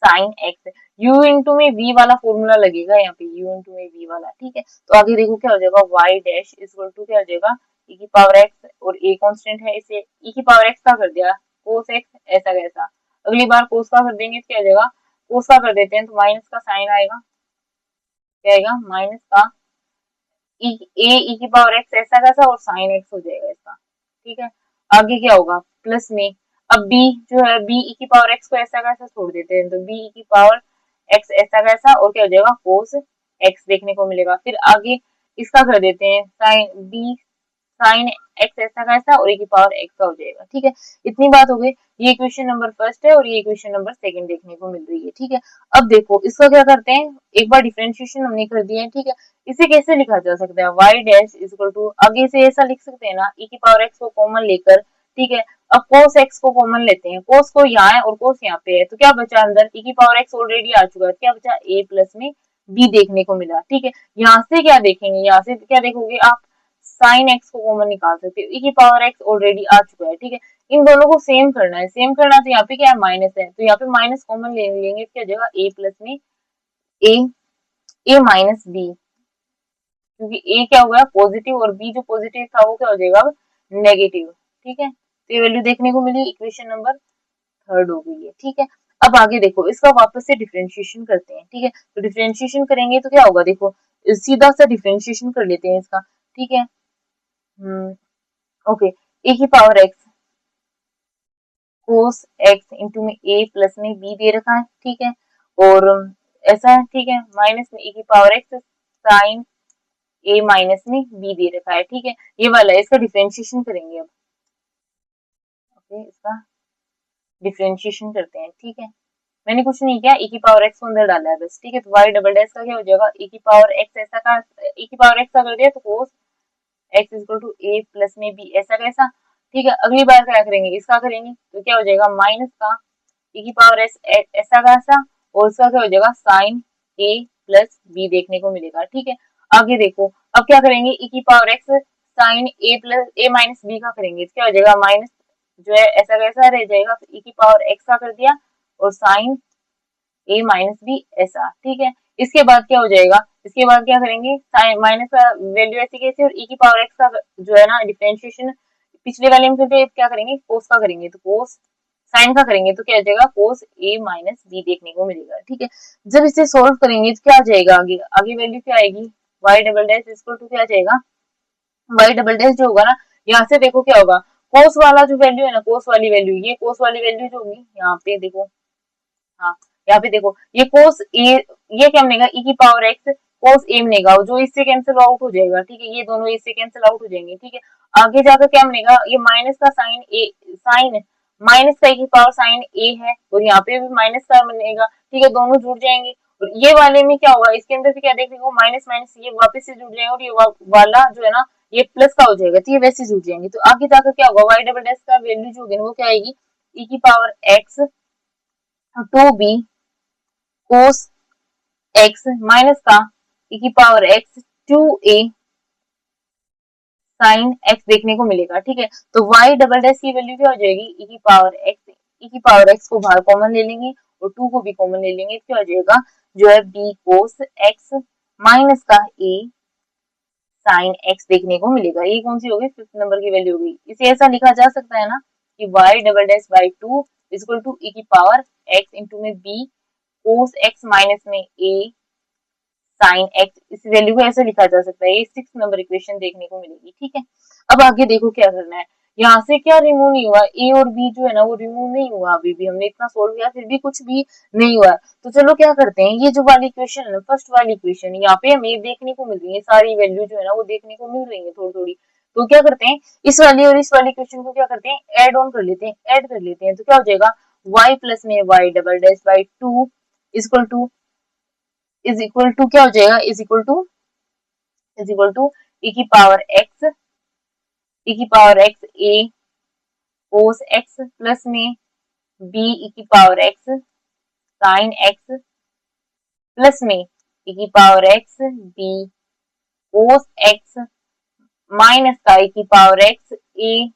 साइन एक्स, u इंटू में v वाला फॉर्मूला लगेगा यहाँ पे, u इंटू में v वाला, ठीक है। तो आगे देखो क्या हो जाएगा, y dash is equal to क्या हो जाएगा, e की पावर x और a कांस्टेंट है, इसे e की पावर x का कर दिया cos x, ऐसा कैसा, अगली बार cos का कर देंगे तो क्या हो जाएगा, cos का कर देते हैं तो माइनस का साइन आएगा, क्या आएगा, माइनस का e की पावर x ऐसा कैसा और साइन x हो जाएगा इसका, ठीक है। आगे क्या होगा, प्लस में अब b जो है b e की पावर x को ऐसा कैसा छोड़ देते हैं, तो b e की पावर x ऐसा कैसा और क्या हो जाएगा, cos x देखने को मिलेगा। फिर आगे इसका कर देते हैं साइन b साइन एक्स ऐसा कैसा और e की पावर x का हो जाएगा, ठीक है। इतनी बात हो गई, ये इक्वेशन नंबर फर्स्ट है और ये इक्वेशन नंबर सेकंड देखने को मिल रही है, ठीक है। अब देखो इसका क्या करते हैं, एक बार डिफरेंशिएशन हमने कर दिया है, ठीक है। इसे कैसे लिखा जा सकता है, y dash is equal to, आगे से ऐसा लिख सकते हैं ना, e की पावर x को कॉमन लेकर, ठीक है। अब cos x को कॉमन लेते हैं, cos को यहाँ है और cos यहाँ पे है, तो क्या बचा अंदर, e की पावर x ऑलरेडी आ चुका है, क्या बचा, a प्लस में b देखने को मिला, ठीक है। यहाँ से क्या देखेंगे, यहाँ से क्या देखोगे आप, साइन एक्स को कॉमन निकाल सकते हो, e की पावर x ऑलरेडी आ चुका है, ठीक है। इन दोनों को सेम करना है, सेम करना तो यहाँ पे क्या है, माइनस है, तो यहाँ पे माइनस कॉमन ले लेंगे, क्या हो जाएगा, a प्लस में a, a माइनस b, क्योंकि a क्या हो गया पॉजिटिव और b जो पॉजिटिव था वो क्या हो जाएगा नेगेटिव, ठीक है। तो ये वैल्यू देखने को मिली, इक्वेशन नंबर थर्ड हो गई है, ठीक है। अब आगे देखो इसका वापस से डिफरेंशिएशन करते हैं, ठीक है। तो डिफरेंशिएशन करेंगे तो क्या होगा, देखो सीधा सा डिफरेंशिएशन कर लेते हैं इसका, ठीक है। ओके, ए की power x cos x into में ए प्लस में बी दे रखा है, ठीक है। और ऐसा है, ठीक है, माइनस में ए की पावर एक्स साइन ए माइनस में बी दे रखा है, ठीक है। ये वाला है, इसका डिफरेंशिएशन करेंगे अब, ओके, इसका डिफरेंशिएशन करते हैं, ठीक है। मैंने कुछ नहीं किया, e की पावर x को अंदर डाला है बस, ठीक है। तो y डबल डैश का क्या हो जाएगा, e की पावर x ऐसा का, e की पावर x का कर दिया तो cos x is equal to a plus में b ऐसा कैसा, ठीक है। अगली बार क्या करेंगे, इसका करेंगे तो क्या हो जाएगा, माइनस का e की पावर s ऐसा कैसा और इसका क्या हो जाएगा, साइन a प्लस b देखने को मिलेगा, ठीक है। आगे देखो अब क्या करेंगे, e की power x sine a plus a minus b का करेंगे, क्या हो जाएगा, माइनस जो है ऐसा कैसा रह जाएगा, तो e की पावर x का कर दिया और साइन a माइनस बी ऐसा, ठीक है। इसके बाद क्या हो जाएगा, इसके बाद क्या करेंगे, साइन माइनस का वैल्यू ऐसी कैसे और e की पावर x का जो है ना डिफरेंशिएशन पिछले वाले में करते क्या करेंगे, कोस का करेंगे, तो कोस साइन का करेंगे तो क्या आ जाएगा, कोस a माइनस बी देखने को मिलेगा, ठीक है। जब इसे सोल्व करेंगे तो क्या आ जाएगा, आगे आगे वैल्यू क्या आएगी, y double dash equal to क्या आ जाएगा, y डबल डैश जो होगा ना, यहाँ से देखो क्या होगा, कोस वाला जो वैल्यू है ना, कोस वाली वैल्यू, ये कोस वाली वैल्यू जो होगी यहाँ पे देखो, हाँ यहाँ पे देखो ये कोस ए, ये क्या बनेगा, e की पावर x कोस ए बनेगा, जो इससे कैंसिल आउट हो जाएगा, ठीक है। ये दोनों इससे कैंसिल आउट हो जाएंगे, ठीक है। आगे जाकर क्या बनेगा, ये माइनस का साइन ए, साइन माइनस का e की पावर साइन ए है और यहाँ पे भी माइनस का बनेगा, ठीक है, दोनों जुड़ जाएंगे। और ये वाले में क्या होगा, इसके अंदर से क्या देखने को, माइनस माइनस ये वापस से जुड़ जाएंगे और ये वाला जो है ना ये प्लस का हो जाएगा, तो ये वैसे जुड़ जाएंगे। तो आगे जाकर क्या होगा, वाई डबल डैश का वैल्यू जो होगी वो क्या आएगी, e की power x two b cos x minus का e की power x two a sine x देखने को मिलेगा, ठीक है। तो y डबल डैश की वैल्यू क्या हो जाएगी, e की पावर x, e की पावर x को बाहर कॉमन ले लेंगे और 2 को भी कॉमन ले लेंगे, क्या हो जाएगा, जो है b कोस x माइनस का a साइन x देखने को मिलेगा। ये कौन सी होगी, फिफ्थ नंबर की वैल्यू होगी। इसे ऐसा लिखा जा सकता है ना कि y double dash by two equal to e की पावर x इंटू में b कोस x माइनस में a साइन एक्स, इस वैल्यू को ऐसे लिखा जा सकता है। ये 6 नंबर इक्वेशन देखने को मिलेगी, ठीक है। अब आगे देखो क्या करना है, यहाँ से क्या रिमूव नहीं हुआ, ए और बी जो है ना वो रिमूव नहीं हुआ, अभी भी हमने इतना सोल्व किया फिर भी कुछ भी नहीं हुआ। तो चलो क्या करते हैं, ये जो वाली इक्वेशन है ना, फर्स्ट वाली इक्वेशन, यहाँ पे हमें देखने को मिल रही है सारी वैल्यू जो है ना वो देखने को मिल रही है थोड़ी थोड़ी। तो क्या करते हैं, इस वाली और इस वाली इक्वेशन को क्या करते हैं, ऐड ऑन कर लेते हैं, ऐड कर लेते हैं। तो क्या हो जाएगा, y प्लस में y double dash by two equal to is equal to क्या हो जाएगा, इज इक्वल टू e की पावर x, e की power x a cos x plus में बी ई की power x sine x plus में e की power x b cos x minus का ई की power x a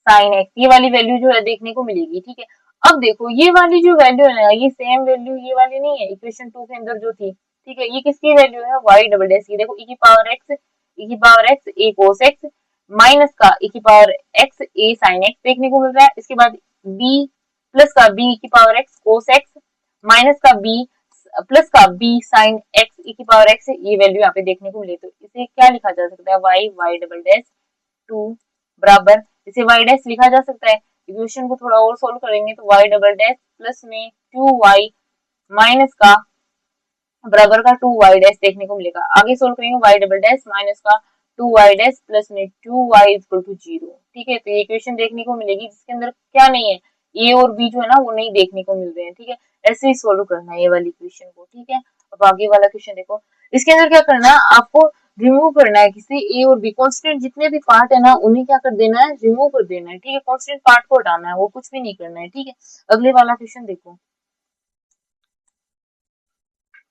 sine x, ये वाली वैल्यू जो है देखने को मिलेगी। ठीक है, अब देखो ये वाली जो वैल्यू है ना, ये सेम वैल्यू ये वाली नहीं है इक्वेशन 2 के अंदर जो थी। ठीक है, ये किसकी वैल्यू है, वाई डबल डैश की। देखो ई की पावर एक्स ए कोस एक्स माइनस का ई की power x a sine x देखने को मिल रहा है। इसके बाद बी प्लस का बी की पावर एक्स कोस एक्स माइनस का बी प्लस का बी साइन एक्स ई की पावर एक्स, ये वैल्यू यहाँ पे देखने को मिली। तो इसे क्या लिखा जा सकता है, वाई वाई डबल डैश 2 बराबर, इसे वाई डैश लिखा जा सकता है। इक्वेशन को थोड़ा और सोल्व करेंगे तो वाई डबल डैश प्लस में 2y माइनस का बराबर का 2y डैश देखने को मिलेगा। आगे सोल्व करेंगे वाई डबल डैश माइनस का 2y डैश प्लस में 2y इक्वल टू 0। ठीक है, तो ये इक्वेशन देखने को मिलेगी जिसके अंदर क्या नहीं है, ए और बी जो है ना वो नहीं देखने को मिल रहे हैं। ठीक है, ऐसे ही सोल्व करना है ये वाली इक्वेशन को। ठीक है, अब आगे वाला क्वेश्चन देखो, इसके अंदर क्या करना है, आपको रिमूव करना है किसी ए और बी कांस्टेंट जितने भी पार्ट है ना उन्हें क्या कर देना है, रिमूव कर देना है। ठीक है, कांस्टेंट पार्ट को हटाना है, वो कुछ भी नहीं करना है। ठीक है, अगले वाला क्वेश्चन देखो,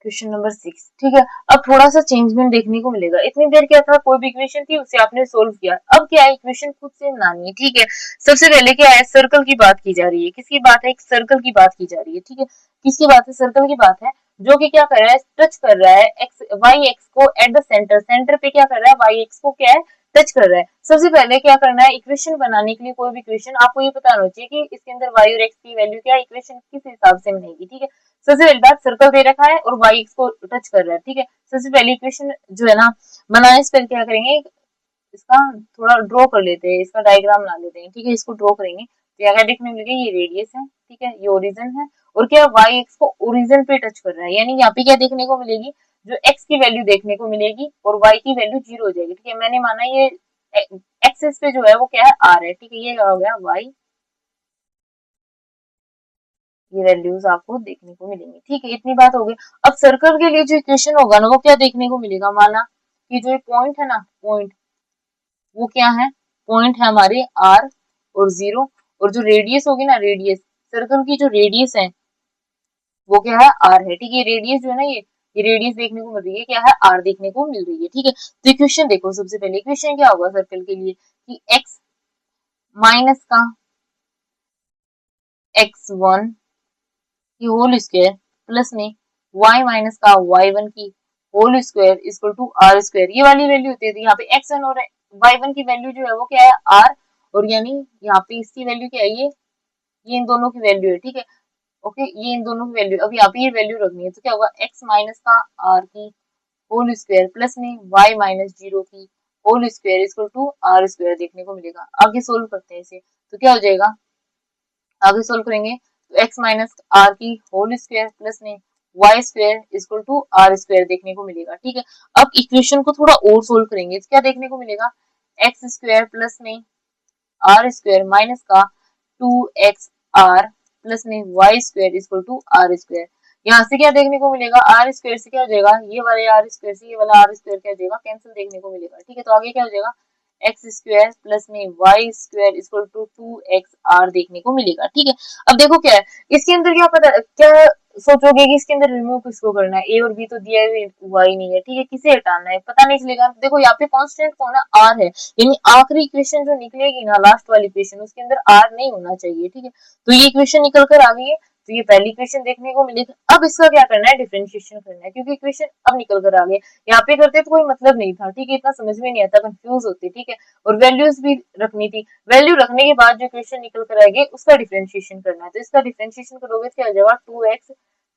क्वेश्चन नंबर 6। ठीक है, अब थोड़ा सा चेंजमेंट देखने को मिलेगा। इतनी देर क्या था, कोई भी इक्वेशन थी उसे आपने सोल्व किया, अब क्या है, इक्वेशन खुद से बनानी है। ठीक है, सबसे पहले क्या है, सर्कल की बात की जा रही है। किसकी बात है, एक सर्कल की बात की जा रही है। ठीक है, किसकी बात है, सर्कल की बात है, जो कि क्या कर रहा है, टच कर रहा है एक्स वाई एक्स को एट द सेंटर, सेंटर पे क्या कर रहा है, वाई एक्स को क्या है, टच कर रहा है। सबसे पहले क्या करना है, इक्वेशन बनाने के लिए कोई भी इक्वेशन आपको ये पता होना चाहिए कि इसके अंदर वाई और एक्स की वैल्यू क्या है, इक्वेशन किस हिसाब से बनेगी। ठीक है, सबसे पहली बात, सर्कल दे रखा है और वाई एक्स को टच कर रहा है। ठीक है, सबसे पहली इक्वेशन जो है ना बनाने से पहले क्या करेंगे, इसका थोड़ा ड्रॉ कर लेते हैं, इसका डायग्राम बना लेते हैं। ठीक है, इसको ड्रॉ करेंगे तो क्या देखने मिलेगा, ये रेडियस है। ठीक है, ये ओरिजिन है और क्या वाई एक्स को ओरिजिन पे टच कर रहा है, यानी यहाँ पे क्या देखने को मिलेगी, जो एक्स की वैल्यू देखने को मिलेगी और वाई की वैल्यू 0 हो जाएगी। ठीक है, मैंने माना ये एक्सेस पे जो है वो क्या है, आर है। ठीक है, ये हो गया वाई, ये वैल्यूज आपको देखने को मिलेंगी। ठीक है, इतनी बात हो गई। अब सर्कल के लिए जो इक्वेशन होगा ना वो क्या देखने को मिलेगा, माना कि जो पॉइंट है ना, पॉइंट वो क्या है, पॉइंट है हमारे आर और 0, और जो रेडियस होगी ना, रेडियस सर्कल की जो रेडियस है वो क्या है, आर है। ठीक है, रेडियस जो है ना, ये रेडियस देखने को मिल रही है, क्या है, आर देखने को मिल रही है। ठीक है, तो इक्वेशन देखो, सबसे पहले इक्वेशन क्या होगा सर्कल के लिए, कि एक्स माइनस का x1 की होल स्क्वायर प्लस में y माइनस का y1 की whole square equal to r square, ये वाली वैल्यू होती है। तो यहाँ पे x1 और y1 की वैल्यू जो है वो क्या है, r, और यानी यहाँ पे इसकी वैल्यू क्या है, ये इन दोनों की वैल्यू है। ठीक है, ओके, ये इन दोनों की वैल्यू, अब यहाँ पे ये वैल्यू रखनी है, तो क्या होगा, x माइनस का r की होल स्क्वायर प्लस में y माइनस 0 की whole square equal to r square देखने को मिलेगा। आगे सोल्व करते हैं इसे, तो क्या हो जाएगा, आगे सोल्व करेंगे तो x माइनस आर की होल स्क्वायर प्लस में y square equal to r square देखने को मिलेगा। ठीक है, अब इक्वेशन को थोड़ा और सोल्व करेंगे तो क्या देखने को मिलेगा, एक्स स्क्वायर प्लस में आर स्क्वायर माइनस का 2x आर प्लस में y square equal to r square. यहाँ से क्या देखने को मिलेगा, आर स्क्वायर से क्या हो जाएगा, ये वाले आर स्क्वायर से ये वाला आर स्क्वायर क्या हो जाएगा, कैंसिल देखने को मिलेगा। ठीक है, तो आगे क्या हो जाएगा, एक्स स्क्वायर प्लस में y square equal to 2x r देखने को मिलेगा। ठीक है, अब देखो क्या है, इसके अंदर क्या पता, क्या सोचोगे कि इसके अंदर रिमूव किसको करना है, ए और बी तो दिया हुआ ही नहीं है। ठीक है, किसे हटाना है पता नहीं चलेगा। देखो यहाँ पे कांस्टेंट कौन है, आर है, यानी आखिरी इक्वेशन जो निकलेगी ना, लास्ट वाली इक्वेशन, उसके अंदर आर नहीं होना चाहिए। ठीक है, तो ये इक्वेशन निकल कर आ गई है, तो ये पहली इक्वेशन देखने को मिलेगी। अब इसका क्या करना है, डिफरेंशिएशन करना है, क्योंकि इक्वेशन अब निकल कर आ गई, यहाँ पे करते तो कोई मतलब नहीं था। ठीक है, इतना समझ में नहीं आता, कंफ्यूज होते। ठीक है, और वैल्यूज भी रखनी थी, वैल्यू रखने के बाद जो इक्वेशन निकल कर आएगी उसका डिफरेंशिएशन करना है। तो इसका डिफरेंशिएशन करोगे तो क्या हो जाएगा, 2x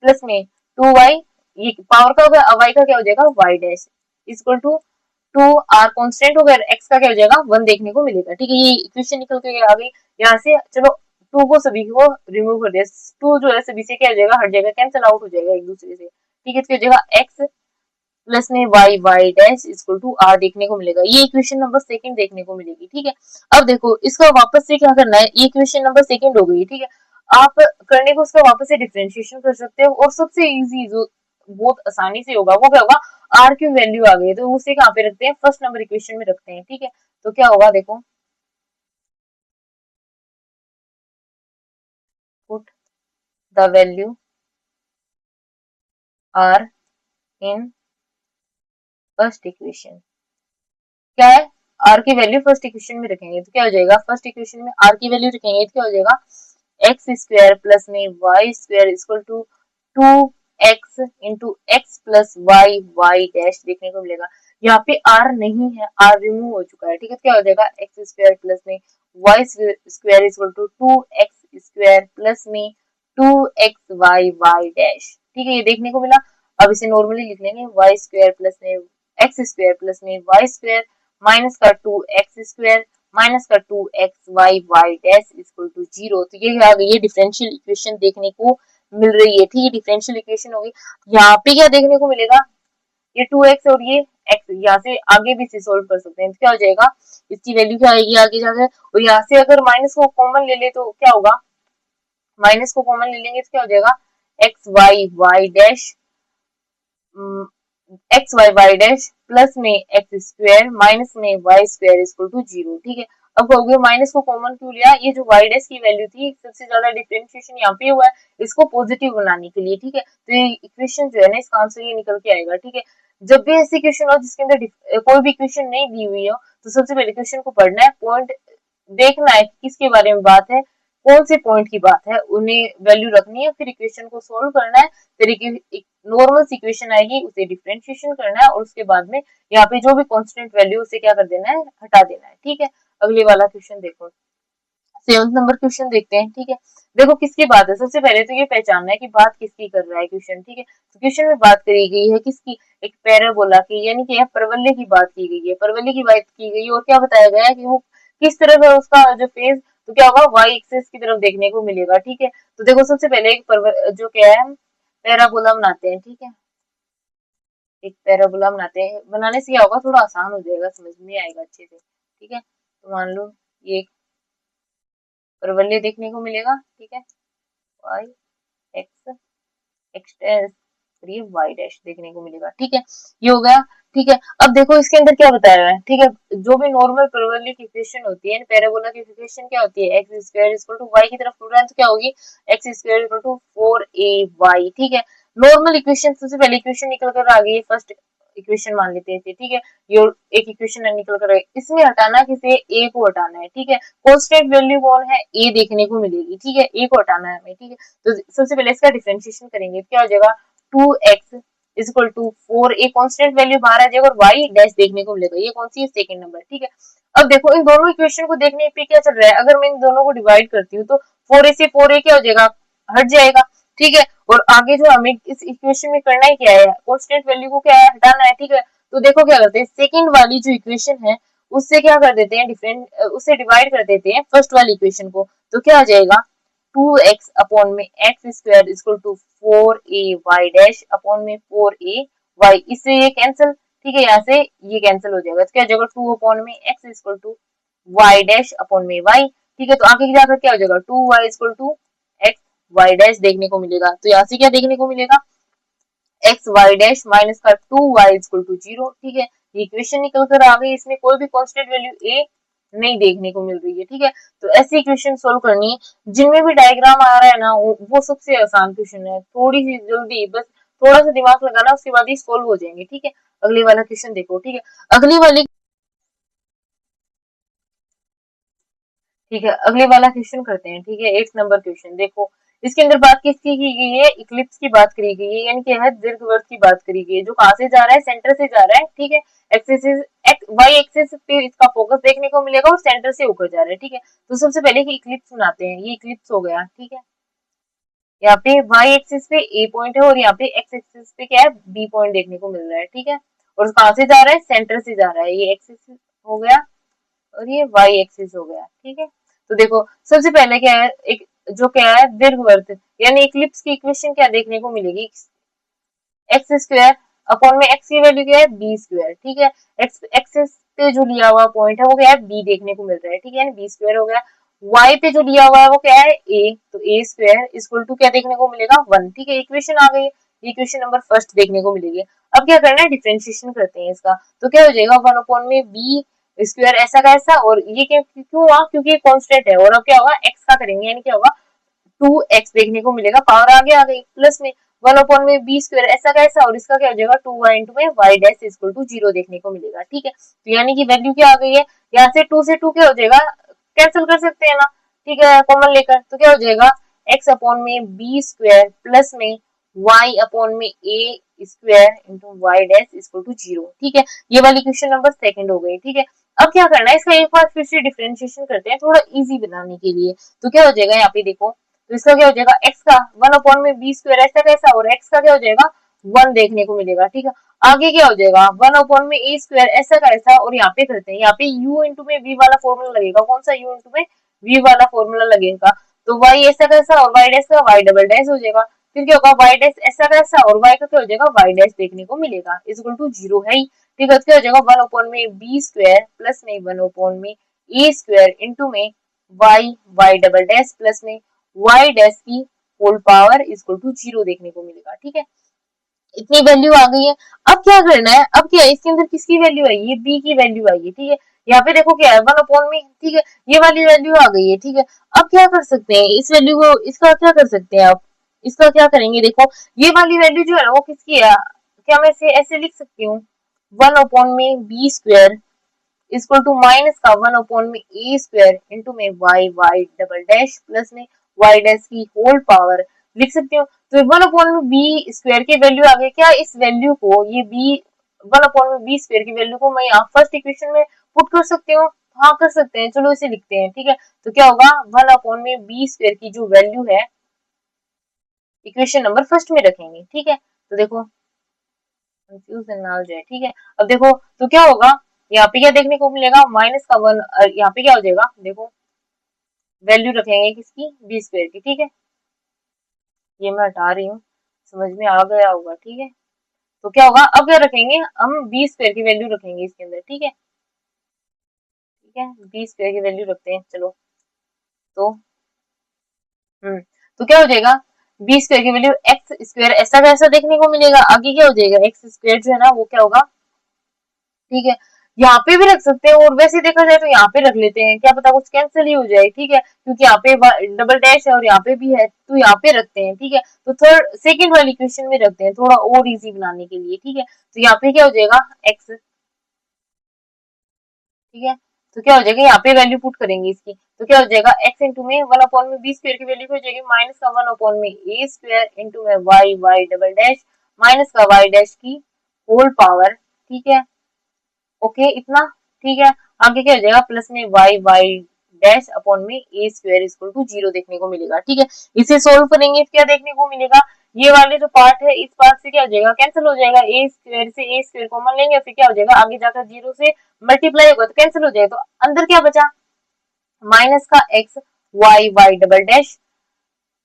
प्लस में 2y, ये पावर का होगा, y का क्या हो जाएगा, y dash equal to 2r constant हो गया, x का क्या हो जाएगा, 1 देखने को मिलेगा। ठीक है, ये इक्वेशन निकल के आ गई। यहाँ से चलो 2 को सभी को रिमूव कर दिया, 2 जो है सभी से क्या हो जाएगा, हट जाएगा, कैंसिल आउट हो जाएगा एक दूसरे से। ठीक है, तो क्या हो जाएगा, x प्लस में y dash equal to r देखने को मिलेगा। ये इक्वेशन नंबर सेकंड देखने को मिलेगी। ठीक है, अब देखो इसका वापस से क्या करना है, ये इक्वेशन नंबर सेकंड हो गई। ठीक है, आप करने को उसका वापस से डिफरेंशिएशन कर सकते हो, और सबसे इजी जो बहुत आसानी से होगा वो क्या होगा, आर की वैल्यू आ गई तो उसे कहाँ पे रखते हैं, फर्स्ट नंबर इक्वेशन में रखते हैं। ठीक है, तो क्या होगा देखो, put the value r in first equation. क्या है, आर की वैल्यू फर्स्ट इक्वेशन में रखेंगे तो क्या हो जाएगा, फर्स्ट इक्वेशन में आर की वैल्यू रखेंगे तो क्या हो जाएगा, एक्स स्क्वायर प्लस में y square equal to 2x into x plus y y dash देखने को मिलेगा। यहाँ पे आर नहीं है, आर रिमूव हो चुका है, ठीक है। क्या हो जाएगा, एक्स स्क्वायर प्लस में y square equal to 2x square plus में 2x वाई वाई डैश, ठीक है, ये देखने को मिला। अब इसे नॉर्मली लिख लेंगे, वाई स्क्वायर प्लस में एक्स स्क्वायर प्लस में वाई स्क्वायर माइनस का 2x स्क्वायर माइनस का 2x डैश इक्वल टू 0। तो ये आ गई है डिफरेंशियल इक्वेशन देखने को मिल रही है, ठीक है, डिफरेंशियल इक्वेशन होगी। यहाँ पे क्या देखने को मिलेगा, ये 2x और ये x, यहाँ से आगे भी इसे सोल्व कर सकते हैं तो क्या हो जाएगा, इसकी वैल्यू क्या आएगी आगे जाकर, और यहाँ से अगर माइनस को कॉमन ले ले तो क्या होगा, माइनस को कॉमन ले लेंगे तो क्या हो जाएगा, x y dash x y dash plus में एक्स स्क्वायर माइनस में वाई स्क्वायर इक्वल टू 0, ठीक है। अब कहोगे माइनस को कॉमन क्यों लिया, ये जो वाई डैश की वैल्यू थी सबसे ज्यादा डिफरेंशिएशन यहाँ पे हुआ है इसको पॉजिटिव बनाने के लिए, ठीक है। तो ये इक्वेशन जो है ना, इसका आंसर ये निकल के आएगा, ठीक है। जब भी ऐसी इक्वेशन हो जिसके अंदर कोई भी इक्वेशन नहीं दी हुई हो तो सबसे पहले इक्वेशन को पढ़ना है, पॉइंट देखना है किसके बारे में बात है, कौन से पॉइंट की बात है, उन्हें वैल्यू रखनी है, फिर इक्वेशन को सोल्व करना है, फिर एक नॉर्मल इक्वेशन आएगी उसे डिफरेंशिएशन करना है और उसके बाद में यहाँ पे जो भी कांस्टेंट वैल्यू उसे क्या कर देना है, हटा देना है, ठीक है। अगले वाला क्वेश्चन देखो, 7th नंबर क्वेश्चन देखते हैं, ठीक है। देखो किसकी बात है, सबसे पहले तो ये पहचानना है कि बात किसकी कर रहा है क्वेश्चन, ठीक है। तो क्वेश्चन में बात करी गई है किसकी, एक पैराबोला की, यानी कि परवलय की बात की गई है, परवलय की बात की गई है, और क्या बताया गया है कि वो किस तरफ है उसका जो फेज, तो क्या होगा, वाई एक्सिस की तरफ देखने को मिलेगा, ठीक है। तो देखो सबसे पहले एक जो क्या है, पैराबोला बनाते हैं, ठीक है, एक पैराबोला बनाते हैं, बनाने से क्या होगा, थोड़ा आसान हो जाएगा, समझ में आएगा अच्छे से, ठीक है। तो मान लो ये एक परवलय देखने को मिलेगा, ठीक है, वाई एक्स एक्स और ये वाई डैश देखने को मिलेगा, ठीक है, ये हो गया, ठीक है। अब देखो इसके अंदर क्या बताया है, ठीक है, जो भी नॉर्मल परवलय की इक्वेशन होती है, पैराबोला की इक्वेशन क्या होती है, x square equal to y की तरफ उड़ रहा है तो क्या होगी, x square equal to 4ay, ठीक है। नॉर्मल इक्वेशन सबसे पहले इक्वेशन निकल कर आ गई है, फर्स्ट इक्वेशन मान लेते हैं, ठीक है, ये एक इक्वेशन निकल कर इसमें हटाना किसे, ए को हटाना है, ठीक है। कांस्टेंट वैल्यू कौन है, ए देखने को मिलेगी, ठीक है, ए को हटाना है हमें, ठीक है। तो सबसे पहले इसका डिफरेंशिएशन करेंगे, क्या हो जाएगा, 2x इज इक्वल टू 4, एक कांस्टेंट वैल्यू बाहर आ जाएगा और y डैश देखने को मिलेगा, ये कौन सी है, सेकंड नंबर, ठीक है। अब देखो इन दोनों इक्वेशन को देखने पे क्या चल रहा है, अगर मैं इन दोनों को डिवाइड करती हूँ तो 4a से 4a क्या हो जाएगा, हट जाएगा, ठीक है। और आगे जो हमें इस इक्वेशन में करना ही क्या है, कांस्टेंट वैल्यू को क्या है, हटाना है, ठीक है। तो देखो क्या करते हैं, सेकंड वाली जो इक्वेशन है उससे क्या कर देते हैं, डिफरेंट उससे डिवाइड कर देते हैं फर्स्ट वाली इक्वेशन को, तो क्या आ जाएगा, 2x अपॉन में x square equal to 4ay dash upon में 4ay, इससे ये कैंसिल, ठीक है, यहाँ से ये कैंसिल हो जाएगा, तो क्या हो जाएगा, 2 अपॉन में x equal to y dash upon में y, ठीक है। तो आगे जाकर क्या हो जाएगा, 2y equal to x y डैश देखने को मिलेगा, तो यहाँ से क्या देखने को मिलेगा, एक्स वाई डैश माइनस का 2y इक्वल टू 0, ठीक है। ये इक्वेशन निकल कर आ गई, इसमें कोई भी कांस्टेंट वैल्यू a नहीं देखने को मिल रही है, ठीक है। तो ऐसी इक्वेशन सोल्व करनी है जिनमें भी डायग्राम आ रहा है ना, वो सबसे आसान क्वेश्चन है, थोड़ी सी जल्दी बस थोड़ा सा दिमाग लगाना, उसके बाद ही सोल्व हो जाएंगे, ठीक है। अगले वाला क्वेश्चन देखो, ठीक है, अगली वाली, ठीक है, अगले वाला क्वेश्चन करते हैं, ठीक है, 8 नंबर क्वेश्चन देखो, इसके अंदर बात किसकी की गई है, इक्लिप्स की बात करी गई है, यानी कि है दीर्घवृत्त की बात करी गई है, जो कहां से जा रहा है, सेंटर से जा रहा है, ठीक है। एक्सिस वाई एक्सिस पे इसका फोकस देखने को मिलेगा और सेंटर से ऊपर जा रहा है, ठीक है। तो सबसे पहले की इक्लिप्स बनाते हैं, ये इक्लिप्स हो गया, ठीक है। यहाँ पे वाई एक्सिस पे ए पॉइंट है और यहाँ पे एक्स एक्सिस पे क्या है, बी पॉइंट देखने को मिल रहा है, ठीक है। और कहां से जा रहा है, सेंटर से जा रहा है, ये एक्सिस हो गया और ये वाई एक्सिस हो गया, ठीक है। तो देखो सबसे पहले क्या है, एक जो क्या है दीर्घवृत्त, यानी इक्लिप्स की इक्वेशन क्या देखने को मिलेगी, एक्स स्क्वायर अपॉन में एक्स की वैल्यू क्या है, बी स्क्वायर, ठीक है। एक्स एक्सिस पे जो लिया हुआ पॉइंट है वो क्या है, बी देखने को मिल रहा है, ठीक है, बी स्क्वायर हो गया। वाई पे जो लिया हुआ है वो क्या है, ए, तो ए स्क्वायर इक्वल टू क्या देखने को मिलेगा, 1, ठीक है। इक्वेशन आ गई, इक्वेशन नंबर फर्स्ट देखने को मिलेगी। अब क्या करना है, डिफरेंशिएशन करते हैं इसका, तो क्या हो जाएगा, 1 अपॉन में बी स्क्वायर ऐसा का ऐसा, और ये क्यों हुआ, क्योंकि ये कांस्टेंट है, और अब क्या होगा, एक्स का करेंगे, यानी क्या होगा, 2x देखने को मिलेगा, पावर आगे आ गई, प्लस में 1/b², ऐसा कैसा, और इसका क्या हो जाएगा 2y इंटू में y डैश इक्वल टू 0 देखने को मिलेगा। ठीक है, तो यानी कि वैल्यू क्या आ गई है, यहाँ से 2 से 2 क्या हो जाएगा, कैंसिल कर सकते हैं ना, ठीक है, कॉमन लेकर, तो क्या हो जाएगा x/b² प्लस में y/a² into y dash equal to 0। ठीक है, ये वाली क्वेश्चन नंबर सेकंड हो गई। ठीक है, अब क्या करना है, इसका एक बार फिर से डिफरेंशिएशन करते हैं थोड़ा इजी बनाने के लिए। तो क्या हो जाएगा यहाँ पे देखो, तो इसका क्या हो जाएगा x का 1/b² ऐसा कैसा, और x का क्या हो जाएगा 1 देखने को मिलेगा। ठीक है, आगे क्या हो जाएगा 1/a² ऐसा कैसा, और यहाँ पे करते हैं, यहाँ पे u इंटू में v वाला फॉर्मूला लगेगा, कौन सा u इंटू में v वाला फॉर्मूला लगेगा, तो y ऐसा कैसा और y डैश का y डबल डैश हो जाएगा, फिर क्या होगा y डैश ऐसा कैसा और y का क्या हो जाएगा y डैश देखने को मिलेगा इक्वल टू 0 है ही। ठीक है, तो क्या हो जाएगा 1/b² प्लस में 1/a² इंटू में y डबल डैश प्लस में y डैश की होल पावर इक्वल टू 0 देखने को मिलेगा। ठीक है, इतनी वैल्यू आ गई है। अब क्या करना है, अब क्या है, इसके अंदर किसकी वैल्यू आई है, b की वैल्यू आई है। ठीक है, यहाँ पे देखो क्या है 1/में, ठीक है, ये वाली वैल्यू आ गई है। ठीक है, अब क्या कर सकते हैं इस वैल्यू को, इसका क्या कर सकते हैं, आप इसका क्या करेंगे, देखो ये वाली वैल्यू जो है ना वो किसकी है, क्या मैं इसे ऐसे लिख सकती हूँ 1/b² इक्वल टू माइनस का 1/a² इंटू में y डबल डैश प्लस में y डैश की होल पावर लिख सकती हूँ। तो 1/b² की वैल्यू आ गई, क्या इस वैल्यू को, ये b 1/b² की वैल्यू को मैं यहाँ फर्स्ट इक्वेशन में पुट कर सकती हूँ, हाँ कर सकते हैं, चलो इसे लिखते हैं। ठीक है, तो क्या होगा 1/b² की जो वैल्यू है इक्वेशन नंबर फर्स्ट में रखेंगे। ठीक है, तो देखो कंफ्यूजन ना हो जाए। ठीक है, अब देखो तो क्या होगा, यहाँ पे क्या देखने को मिलेगा माइनस का 1, यहाँ पे क्या हो जाएगा, देखो वैल्यू रखेंगे किसकी b² की। ठीक है, ये मैं हटा रही हूँ, समझ में आ गया होगा। ठीक है, तो क्या होगा, अब क्या रखेंगे हम b² की वैल्यू रखेंगे इसके अंदर। ठीक है, ठीक है, b² की वैल्यू रखते हैं, चलो तो तो क्या हो जाएगा b² की वैल्यू x² ऐसा कैसा देखने को मिलेगा, आगे क्या हो जाएगा x² जो है ना वो क्या होगा। ठीक है, यहाँ पे भी रख सकते हैं, और वैसे देखा जाए तो यहाँ पे रख लेते हैं, क्या पता कुछ कैंसिल ही हो जाए। ठीक है, क्योंकि यहाँ पे डबल डैश है और यहाँ पे भी है, तो यहाँ पे रखते हैं। ठीक है, तो थर्ड सेकंड वाली क्वेश्चन में रखते हैं थोड़ा और इजी बनाने के लिए। ठीक है, तो यहाँ पे क्या हो जाएगा x, ठीक है, तो क्या हो जाएगा यहाँ पे वैल्यू पुट करेंगे इसकी, तो क्या हो जाएगा x इंटू में 1/b² की वैल्यू हो जाएगी माइनस का 1/a² इंटू में y डबल डैश माइनस का y डैश की होल पावर। ठीक है, ओके इतना, ठीक है, आगे क्या हो जाएगा प्लस में y डैश अपॉन में a² इक्वल टू 0 देखने को मिलेगा। ठीक है, इसे सोल्व करेंगे क्या देखने को मिलेगा, ये वाले जो पार्ट है इस पार्ट से क्या हो जाएगा कैंसिल हो जाएगा, a² से a² कॉमन लेंगे, फिर क्या हो जाएगा आगे जाकर 0 से मल्टीप्लाई होगा तो कैंसिल हो जाएगा, तो अंदर क्या बचा माइनस का x y डबल डैश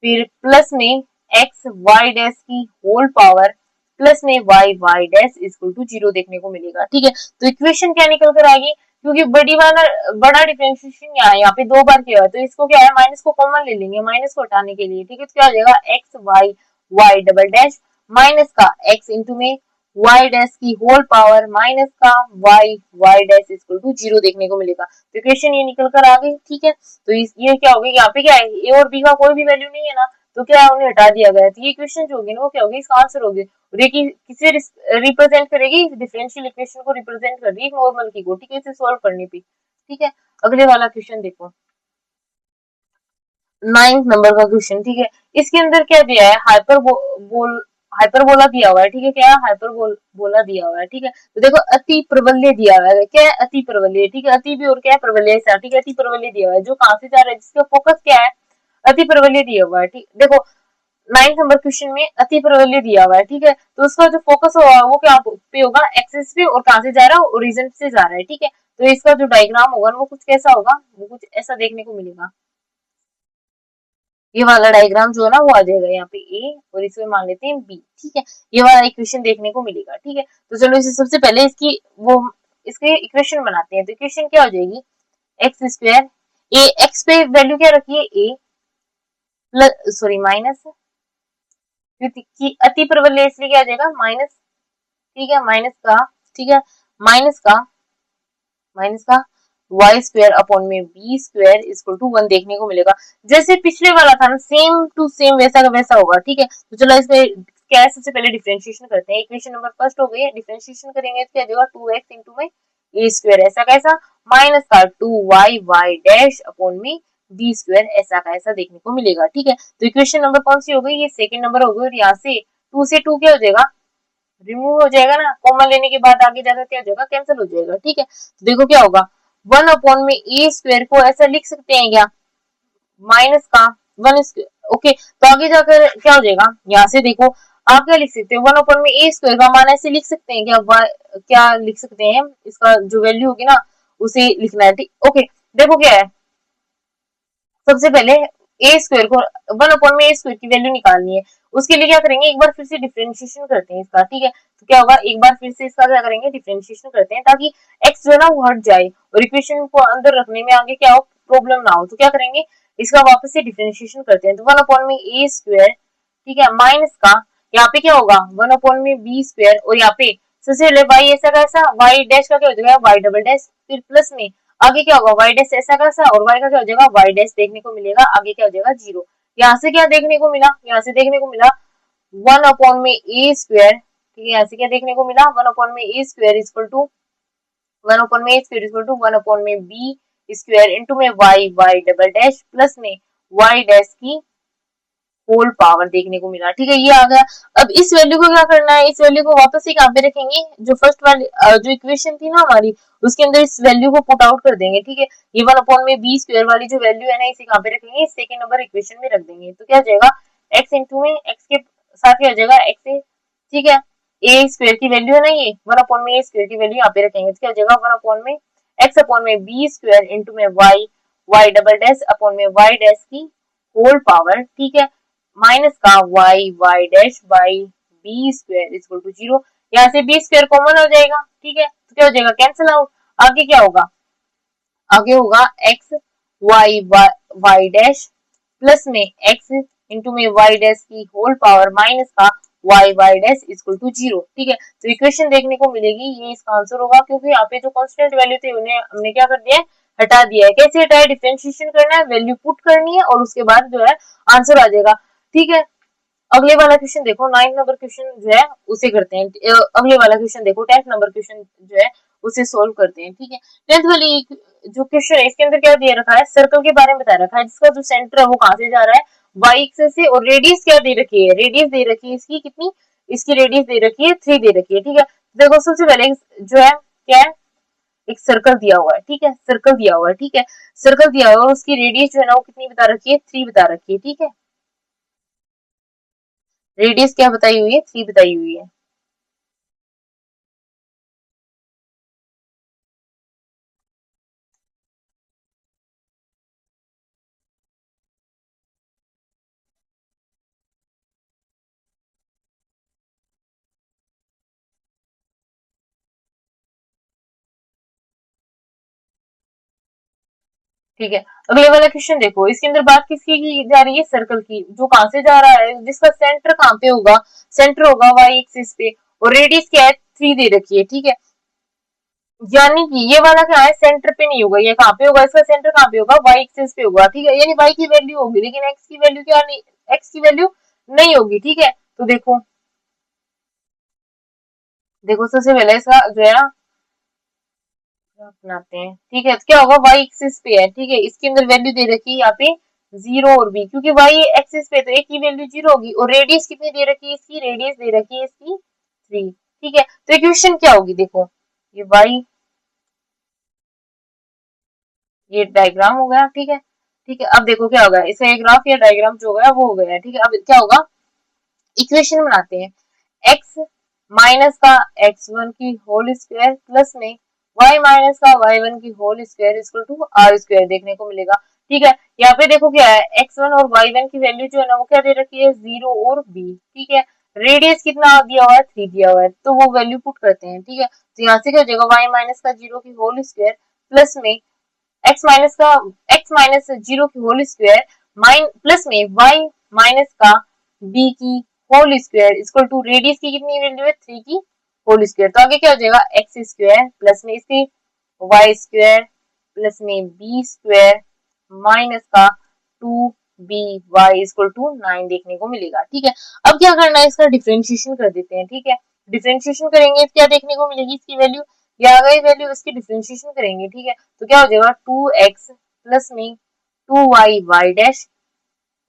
फिर प्लस में x y डैश की होल पावर प्लस में y डैश इक्वल टू 0 देखने को मिलेगा। ठीक है, तो इक्वेशन क्या निकल कर आएगी, क्योंकि बड़ा डिफरेंशिएशन यहाँ पे 2 बार किया है, तो इसको क्या है माइनस को कॉमन ले लेंगे माइनस को हटाने के लिए। ठीक है, तो क्या हो जाएगा x y double dash minus का x इंटू में y डैश की होल पावर माइनस का y डैश इक्वल टू 0 देखने को मिलेगा। तो इक्वेशन ये निकल कर आ गई। ठीक है, तो ये क्या हो गया, यहाँ पे क्या है ए और बी का कोई भी वैल्यू नहीं है ना, तो क्या है उन्हें हटा दिया गया, तो ये इक्वेशन जो होगी ना वो क्या होगी इसका आंसर होगी, और ये किसे रिप्रेजेंट करेगी, डिफरेंशियल इक्वेशन को रिप्रेजेंट कर रही है नॉर्मल की को। ठीक है, इसे सॉल्व करने पे। ठीक है, अगले वाला क्वेश्चन देखो 9th नंबर का क्वेश्चन। ठीक है, इसके अंदर क्या दिया है हाइपरबोला दिया हुआ है। ठीक है, क्या है हाइपरबोला दिया हुआ है। ठीक है, तो देखो अति प्रबल्य दिया हुआ है, क्या है अति प्रबल्य। ठीक है, अति भी और क्या है प्रबल्य ऐसा। ठीक है, अति प्रबल्य दिया हुआ है जो कहां से जा रहा है, जिसका फोकस क्या है अति प्रबल्य दिया हुआ है। ठीक देखो 9th नंबर क्वेश्चन में अति प्रबल्य दिया हुआ है। ठीक है, तो उसका जो फोकस होगा वो क्या पे होगा एक्सिस पे, और कहां से जा रहा है ओरिजिन से जा रहा है। ठीक है, तो इसका जो डायग्राम होगा वो कुछ कैसा होगा, वो कुछ ऐसा देखने को मिलेगा, ये वाला डायग्राम जो है ना वो आ जाएगा यहाँ पे ए, और इसमें मान लेते हैं बी। ठीक है, ये वाला इक्वेशन देखने को मिलेगा। ठीक है, तो चलो इसे सबसे पहले इसके इक्वेशन बनाते हैं, तो इक्वेशन क्या हो जाएगी x², ए एक्स पे वैल्यू क्या रखिए ए प्लस सॉरी माइनस, क्योंकि अति प्रबल है इसलिए क्या आ जाएगा माइनस। ठीक है, माइनस का, ठीक है, माइनस का वाई स्क्वायर अपॉन में बी स्क्वायर इक्वल टू 1 देखने को मिलेगा। जैसे पिछले वाला था ना, सेम टू सेम वैसा का वैसा होगा। ठीक है, तो चलो इसमें क्या है, सबसे पहले डिफरेंशिएशन करते हैं। इक्वेशन नंबर फर्स्ट हो गई है, डिफरेंशिएशन करेंगे तो क्या देगा 2x इंटू में ए स्क्वायर ऐसा कैसा माइनस का 2y वाई डैश अपॉन में बी स्क्वायर ऐसा का ऐसा देखने को मिलेगा। ठीक है, तो इक्वेशन नंबर कौन सी हो गई, ये सेकंड नंबर हो गई। और यहाँ से 2 क्या हो जाएगा, रिमूव हो जाएगा ना, कॉमन लेने के बाद आगे जाकर क्या हो जाएगा, कैंसिल हो जाएगा। ठीक है, तो देखो क्या होगा, 1 अपॉन में ए स्क्वायर को ऐसा लिख सकते हैं क्या, माइनस का 1 स्क्वायर। ओके, तो आगे जाकर क्या हो जाएगा, यहाँ से देखो आप क्या लिख सकते हो, 1 अपॉन में ए स्क्वायर का मान ऐसे लिख सकते हैं क्या, क्या लिख सकते हैं, इसका जो वैल्यू होगी ना उसे लिखना है। ठीक, ओके, देखो क्या है, सबसे पहले ए स्क्वायर को 1 अपॉन में ए स्क्वायर की वैल्यू निकालनी है। उसके लिए क्या करेंगे, एक बार फिर से डिफरेंशिएशन करते हैं इसका। ठीक है, तो क्या होगा, एक बार फिर से इसका क्या करेंगे, डिफरेंशिएशन करते हैं ताकि एक्स जो है ना वो हट जाए और इक्वेशन को अंदर रखने में आगे क्या हो, प्रॉब्लम ना हो। तो क्या करेंगे, इसका वापस से डिफरेंशिएशन करते हैं। तो 1 अपॉन में ए स्क्वायर, ठीक है, माइनस का यहाँ पे क्या होगा 1 अपॉन में बी स्क्वायर, और यहाँ पे सबसे पहले वाई ऐसा कैसा, वाई डैश का क्या हो जाएगा वाई डबल डैश, फिर प्लस में आगे क्या होगा वाई डैश ऐसा कैसा, और वाई का क्या हो जाएगा वाई डैश देखने को मिलेगा, आगे क्या हो जाएगा 0। यहाँ से क्या देखने को मिला, यहाँ से देखने को मिला 1 अपॉन में ए स्क्वायर। ठीक है, यहाँ से क्या देखने को मिला 1 अपॉन में a square equal to 1 upon में a square equal to 1 upon में बी स्क्वायर इंटू में y y double dash plus में वाई डैश की होल पावर देखने को मिला। ठीक है, ये आ गया। अब इस वैल्यू को क्या करना है, इस वैल्यू को वापस से कहाँ पे रखेंगे, जो फर्स्ट वाली जो इक्वेशन थी ना हमारी, उसके अंदर इस वैल्यू को पुट आउट कर देंगे। ठीक है, ये 1 अपॉन में बी स्क्वायर वाली जो वैल्यू है ना, इसे कहाँ पे रखेंगे, सेकंड नंबर इक्वेशन में रख देंगे। तो क्या हो जाएगा, एक्स इंटू में एक्स के साथ क्या हो जाएगा एक्स ए। ठीक है, ए स्क्वायर की वैल्यू है ना, ये 1 अपॉन में ए स्क्वायर की वैल्यू यहाँ पे रखेंगे। तो क्या हो जाएगा 1 अपॉन में एक्स अपॉन में बी स्क्वायर इंटू में y y double dash upon में वाई डैश की होल पावर। ठीक है, माइनस का y y dash by b square equal to 0। यहाँ से बी स्क्वायर कॉमन हो जाएगा। ठीक है, तो क्या हो जाएगा कैंसिल आउट। आगे क्या होगा, आगे होगा x y y dash plus में एक्स इंटू में वाई डैश की होल पावर माइनस का y y dash equal to 0। ठीक है, तो इक्वेशन देखने को मिलेगी, ये इसका आंसर होगा, क्योंकि यहाँ पे जो कांस्टेंट वैल्यू थे उन्हें हमने क्या कर दिया है, हटा दिया है। कैसे हटाया, डिफरेंशिएशन करना है, वैल्यू पुट करनी है और उसके बाद जो है आंसर आ जाएगा। ठीक है, अगले वाला क्वेश्चन देखो, 9 नंबर क्वेश्चन जो है उसे करते हैं। अगले वाला क्वेश्चन देखो, 10 नंबर क्वेश्चन जो है उसे सोल्व करते हैं। ठीक है, 10th वाली जो क्वेश्चन है इसके अंदर क्या दिया रखा है, सर्कल के बारे में बता रखा है, जिसका जो सेंटर है वो कहां से जा रहा है, वाई एक्सिस से, और रेडियस क्या दे रखी है, रेडियस दे रखी है इसकी कितनी, इसकी रेडियस दे रखी है 3 दे रखी है। ठीक है, देखो सबसे पहले जो है क्या है, एक सर्कल दिया हुआ है। ठीक है, सर्कल दिया हुआ है। ठीक है, सर्कल दिया हुआ है, उसकी रेडियस जो है ना वो कितनी बता रखी है, 3 बता रखी है। ठीक है, रेडियस क्या बताई हुई है, 3 बताई हुई है। ठीक है, अगले वाला क्वेश्चन देखो, इसके अंदर बात किसकी की जा रही है, सर्कल की, जो कहां से जा रहा है, जिसका सेंटर कहां पे होगा, सेंटर होगा वाई एक्सिस पे, और रेडियस क्या है 3 दे रखी है। ठीक है, यानी कि ये वाला क्या है, सेंटर पे नहीं होगा, ये कहां पे होगा, इसका सेंटर कहां पे होगा, वाई एक्सिस पे होगा। ठीक है, यानी वाई की वैल्यू होगी, लेकिन एक्स की वैल्यू क्या नहीं, एक्स की वैल्यू नहीं होगी। ठीक है, तो देखो देखो सबसे पहले इसका जो है ना अपनाते हैं। ठीक है, तो क्या होगा वाई एक्सिस पे है। ठीक है, इसके अंदर वैल्यू दे रखी है यहाँ पे 0 और b, क्योंकि वाई एक्सिस पे तो एक की वैल्यू 0 होगी, और रेडियस कितनी दे रखी है, इसकी रेडियस दे रखी है इसकी 3। ठीक है, तो इक्वेशन क्या होगी, देखो ये वाई, ये डायग्राम हो गया। ठीक है, ठीक है, अब देखो क्या होगा, इसका एक ग्राफ या डायग्राम जो हो गया वो हो गया है। ठीक है, अब क्या होगा, इक्वेशन बनाते हैं, एक्स माइनस का x1 की होल स्क्वायर प्लस में y माइनस का y1 की whole square equal to r square देखने को मिलेगा। ठीक है, यहाँ पे देखो क्या है, x1 और y1 की वैल्यू जो है ना वो क्या दे रखी है, 0 और b। ठीक है, रेडियस कितना दिया हुआ है, 3 दिया हुआ है, तो वो वैल्यू पुट करते हैं। ठीक है, तो यहाँ से क्या हो जाएगा, y माइनस का 0 की होल स्क्वायर प्लस में x माइनस 0 की होल स्क्वायर प्लस में y माइनस का b की whole square equal to radius की कितनी वैल्यू है, 3 की होल स्क्वायर। तो आगे क्या हो जाएगा, एक्स स्क्वायर प्लस में इसकी वाई स्क्वायर प्लस में बी स्क्वायर माइनस का 2by इक्वल टू 9 देखने को मिलेगा। ठीक है, अब क्या करना है, इसका डिफरेंशिएशन कर देते हैं। ठीक है, डिफरेंशिएशन करेंगे तो क्या देखने को मिलेगी, इसकी वैल्यू ये आ गई वैल्यू, इसकी डिफरेंशिएशन करेंगे। ठीक है, तो क्या हो जाएगा 2x प्लस में 2y y डैश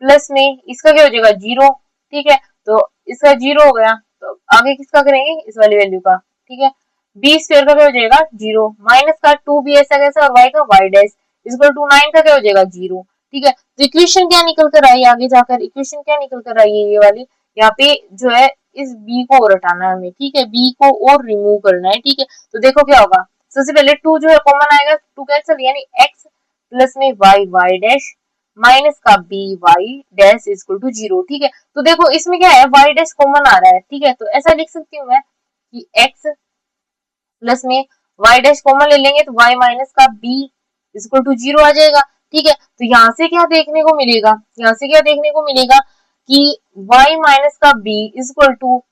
प्लस में इसका क्या हो जाएगा 0। ठीक है, तो इसका 0 हो गया, तो आगे किसका करेंगे, इस वाली वैल्यू का। ठीक है, बी स्क्वायर का क्या हो जाएगा 0 माइनस का 2b ऐसा कैसा और y का y डैश इक्वल टू 9 का क्या हो जाएगा 0। ठीक है, तो इक्वेशन क्या निकल कर आई, आगे जाकर इक्वेशन क्या निकल कर आई है ये वाली, यहाँ पे जो है इस b को और हटाना है हमें। ठीक है, b को और रिमूव करना है। ठीक है, तो देखो क्या होगा, सबसे पहले 2 जो है कॉमन आएगा, 2 कैंसिल यानी x प्लस में y डैश माइनस का b y dash equal to 0। ठीक है, तो देखो इसमें क्या है, y डैश कॉमन आ रहा है। ठीक है, तो ऐसा लिख सकती हूँ मैं कि x प्लस में y डैश कॉमन ले लेंगे तो y माइनस का b इक्वल टू 0 आ जाएगा। ठीक है, तो यहाँ से क्या देखने को मिलेगा, यहाँ से क्या देखने को मिलेगा कि y माइनस का b इक्वल टू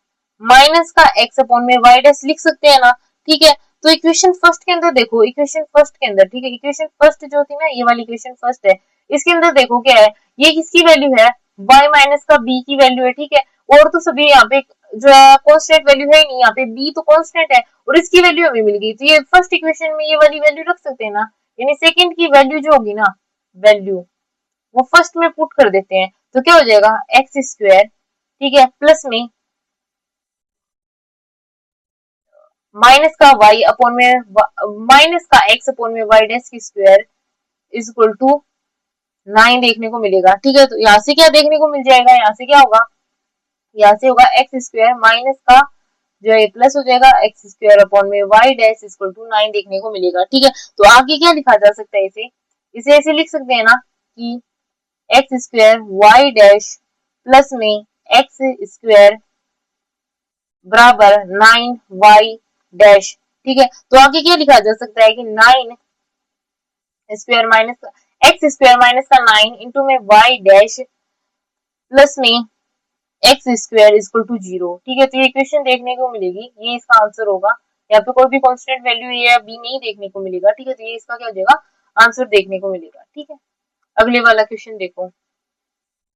माइनस का x अपॉन में y डैश लिख सकते हैं ना। ठीक है, तो इक्वेशन फर्स्ट के अंदर देखो, इक्वेशन फर्स्ट के अंदर, ठीक है, इक्वेशन फर्स्ट जो थी ना, ये वाली इक्वेशन फर्स्ट है, इसके अंदर देखो क्या है, ये किसकी वैल्यू है, y माइनस का b की वैल्यू है। ठीक है, और तो सभी यहाँ पे जो है कांस्टेंट वैल्यू है ही नहीं, यहाँ पे b तो कांस्टेंट है और इसकी वैल्यू हमें मिल गई, तो ये फर्स्ट इक्वेशन में ये वाली वैल्यू रख सकते हैं ना, यानी सेकंड की वैल्यू जो होगी ना, वैल्यू वो फर्स्ट में पुट कर देते हैं, तो क्या हो जाएगा एक्स स्क्वायर, ठीक है, प्लस में माइनस का y अपॉन में माइनस का x अपॉन में y डैश की स्क्वायर इज इक्वल टू 9 देखने को मिलेगा। ठीक है, तो यहाँ से क्या देखने को मिल जाएगा, यहाँ से क्या होगा, यहाँ से होगा एक्स स्क्वायर माइनस का जो है प्लस हो जाएगा एक्स स्क्वायर अपॉन में y डैश इक्वल टू 9 देखने को मिलेगा। ठीक है, तो आगे क्या लिखा जा सकता है, इसे इसे ऐसे लिख सकते हैं ना कि x square y dash plus में एक्स स्क्वायर बराबर 9y डैश। ठीक है, तो आगे क्या लिखा जा सकता है कि 9 square minus x square minus का 9 इंटू में y डैश प्लस में एक्स स्क्वायर इक्वल टू 0। ठीक है, तो ये इक्वेशन देखने को मिलेगी, ये इसका आंसर होगा। यहाँ पे कोई भी कांस्टेंट वैल्यू ए या बी नहीं देखने को मिलेगा। ठीक है, तो ये इसका क्या हो जाएगा, आंसर देखने को मिलेगा। ठीक है, अगले वाला क्वेश्चन देखो,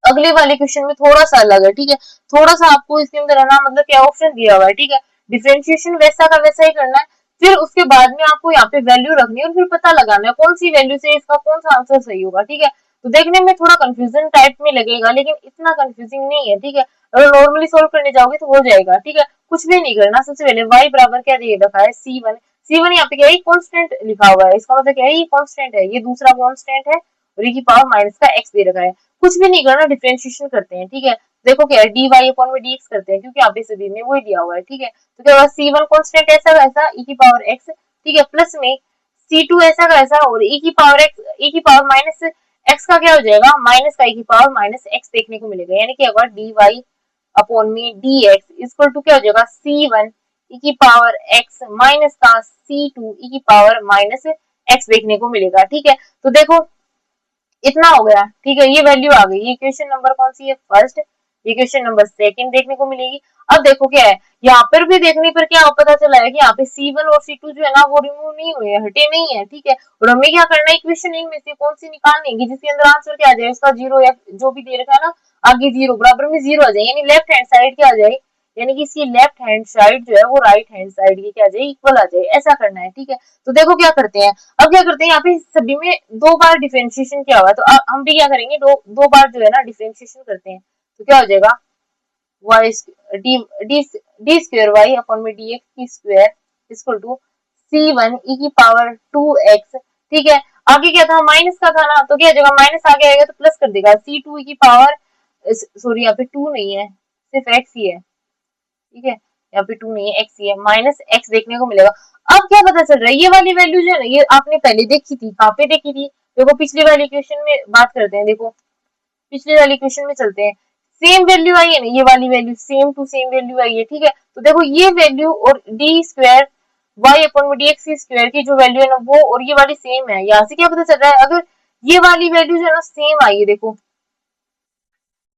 अगले वाले क्वेश्चन में थोड़ा सा अलग है। ठीक है, थोड़ा सा आपको इसके अंदर है ना, मतलब क्या ऑप्शन दिया हुआ है। ठीक है, डिफरेंशिएशन वैसा का वैसा ही करना है, फिर उसके बाद में आपको यहाँ पे वैल्यू रखनी है और फिर पता लगाना है कौन सी वैल्यू से इसका कौन सा आंसर सही होगा। ठीक है, तो देखने में थोड़ा कंफ्यूजन टाइप में लगेगा, लेकिन इतना कंफ्यूजिंग नहीं है। ठीक है, अगर नॉर्मली सोल्व करने जाओगे तो हो जाएगा। ठीक है, कुछ भी नहीं करना, सबसे पहले y बराबर क्या दे रखा है c1, c1 यहाँ पे क्या है, कांस्टेंट लिखा हुआ है, इसका मतलब क्या है, ये कांस्टेंट है, ये दूसरा कांस्टेंट है और e की पावर माइनस का x दे रखा है। कुछ भी नहीं करना, डिफरेंशिएशन करते हैं। ठीक है, देखो क्या है, डी वाई अपॉन में डी एक्स करते हैं, क्योंकि यहाँ पे सभी में वही दिया हुआ है। ठीक है, तो क्या होगा c1 कांस्टेंट ऐसा वैसा e की पावर x, ठीक है, प्लस में c2 ऐसा वैसा और e की पावर x, e की पावर माइनस x का क्या हो जाएगा, माइनस का e की पावर माइनस x देखने को मिलेगा, यानी क्या होगा डी वाई अपॉन में डी एक्स इक्वल टू क्या हो जाएगा c1 e की पावर x माइनस का c2 e की पावर माइनस x देखने को मिलेगा। ठीक है, तो देखो इतना हो गया। ठीक है, ये वैल्यू आ गई, ये क्वेश्चन नंबर कौन सी है, फर्स्ट, ये क्वेश्चन नंबर सेकंड देखने को मिलेगी। अब देखो क्या है, यहाँ पर भी देखने पर क्या पता चला है कि यहाँ पे C1 और C2 जो है ना वो रिमूव नहीं हुए, हटे नहीं है। ठीक है, और हमें क्या करना है, इक्वेशन इनमें से कौन सी निकालनी है जिसके अंदर आंसर क्या आ जाए, उसका जीरो या जो भी दे रखा है ना आगे जीरो बराबर में जीरो आ जाए, यानी लेफ्ट हैंड साइड क्या आ जाए, यानी कि इसकी लेफ्ट हैंड साइड जो है वो राइट हैंड साइड की क्या आ जाए, इक्वल आ जाए, ऐसा करना है। ठीक है, तो देखो क्या करते हैं, अब क्या करते हैं, यहाँ पे सभी में दो बार डिफरेंशिएशन किया हुआ है, तो हम भी क्या करेंगे, दो बार जो है ना डिफरेंशिएशन करते हैं, तो क्या हो जाएगा y d d d square Y upon में डी एक्स की square equal to c1 e की पावर 2x। ठीक है, आगे क्या था, माइनस का था ना, तो क्या हो जाएगा, माइनस आगे आएगा तो प्लस कर देगा, c2 e की पावर, सॉरी यहाँ पे 2 नहीं है, सिर्फ x ही है। ठीक है, यहाँ पे 2 नहीं है, x ही है, माइनस x देखने को मिलेगा। अब क्या पता चल रहा है, ये वाली वैल्यू जो है ना, ये आपने पहले देखी थी, कहाँ पे देखी थी, देखो पिछली वाली इक्वेशन में बात करते हैं, देखो पिछले वाली इक्वेशन में चलते हैं, सेम वैल्यू आई है ना, ये वाली value same to same value आई है। ठीक है, तो देखो ये वैल्यू और डी स्क्वायर वाई अपॉन में डी एक्स स्क्वायर की जो वैल्यू है ना वो और ये वाली सेम है, यहाँ से क्या पता चल रहा है, अगर ये वाली वैल्यू जो है ना सेम आई है, देखो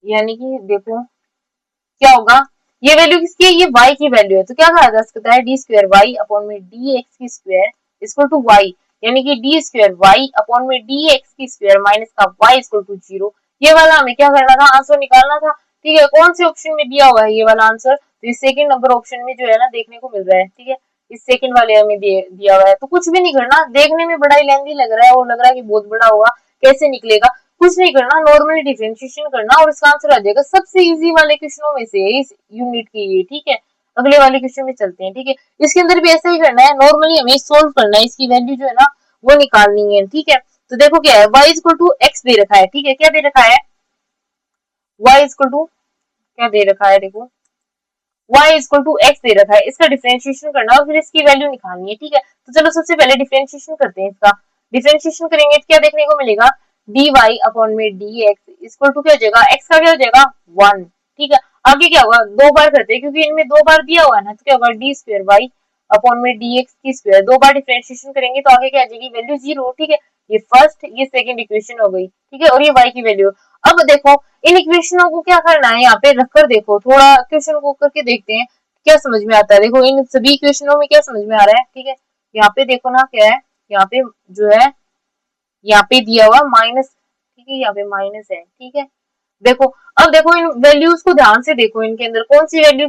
यानी कि देखो क्या होगा, ये वैल्यू किसकी है, ये y की वैल्यू है, तो क्या कहा जा सकता है, डी स्क्वायर वाई अपॉन में डी एक्स की स्क्वायर इक्वल टू वाई, यानी कि डी स्क्वायर वाई अपॉन में डी एक्स की स्क्वायर माइनस का वाई इक्वल टू 0। ये वाला हमें क्या करना था, आंसर निकालना था। ठीक है, कौन से ऑप्शन में दिया हुआ है ये वाला आंसर, तो इस सेकंड नंबर ऑप्शन में जो है ना देखने को मिल रहा है। ठीक है, इस सेकंड वाले हमें दिया हुआ है, तो कुछ भी नहीं करना, देखने में बड़ा ही लेंथी लग रहा है और लग रहा है कि बहुत बड़ा होगा, कैसे निकलेगा, कुछ नहीं करना, नॉर्मली डिफरेंशिएशन करना और इसका आंसर आ जाएगा। सबसे इजी वाले क्वेश्चनों में से इस यूनिट के ये। ठीक है, अगले वाले क्वेश्चन में चलते हैं। ठीक है, इसके अंदर भी ऐसा ही करना है, नॉर्मली हमें सोल्व करना है, इसकी वैल्यू जो है ना वो निकालनी है। ठीक है, तो देखो क्या है, y इक्वल टू एक्स दे रखा है। ठीक है, क्या दे रखा है, y इक्वल टू क्या दे रखा है, देखो y इक्वल टू एक्स दे रखा है, इसका डिफरेंशिएशन करना और फिर इसकी वैल्यू निकालनी है। ठीक है, तो चलो सबसे पहले डिफरेंशिएशन करते हैं। इसका डिफरेंशिएशन करेंगे तो क्या देखने को मिलेगा, डी वाई अपॉन में डी एक्स इक्वल टू क्या हो जाएगा, एक्स का क्या हो जाएगा 1। ठीक है, आगे क्या होगा, दो बार करते हैं क्योंकि इनमें दो बार दिया हुआ है ना, तो क्या होगा डी स्क्वायर वाई अपॉन में डी एक्स की स्क्वायर, दो बार डिफरेंशिएशन करेंगे तो आगे क्या आ जाएगी वैल्यू 0। ठीक है, ये फर्स्ट ये सेकंड इक्वेशन हो गई। ठीक है, और ये वाई की वैल्यू। अब देखो इन इक्वेशनों को क्या करना है, यहाँ पे रखकर देखो, थोड़ा क्वेश्चन को करके देखते हैं क्या समझ में आता है। देखो इन सभी इक्वेशनों में क्या समझ में आ रहा है। ठीक है, यहाँ पे देखो ना क्या है, यहाँ पे जो है यहाँ पे दिया हुआ माइनस। ठीक है, यहाँ पे माइनस है। ठीक है, देखो अब देखो इन वैल्यूज को ध्यान से देखो, इनके अंदर कौन सी वैल्यू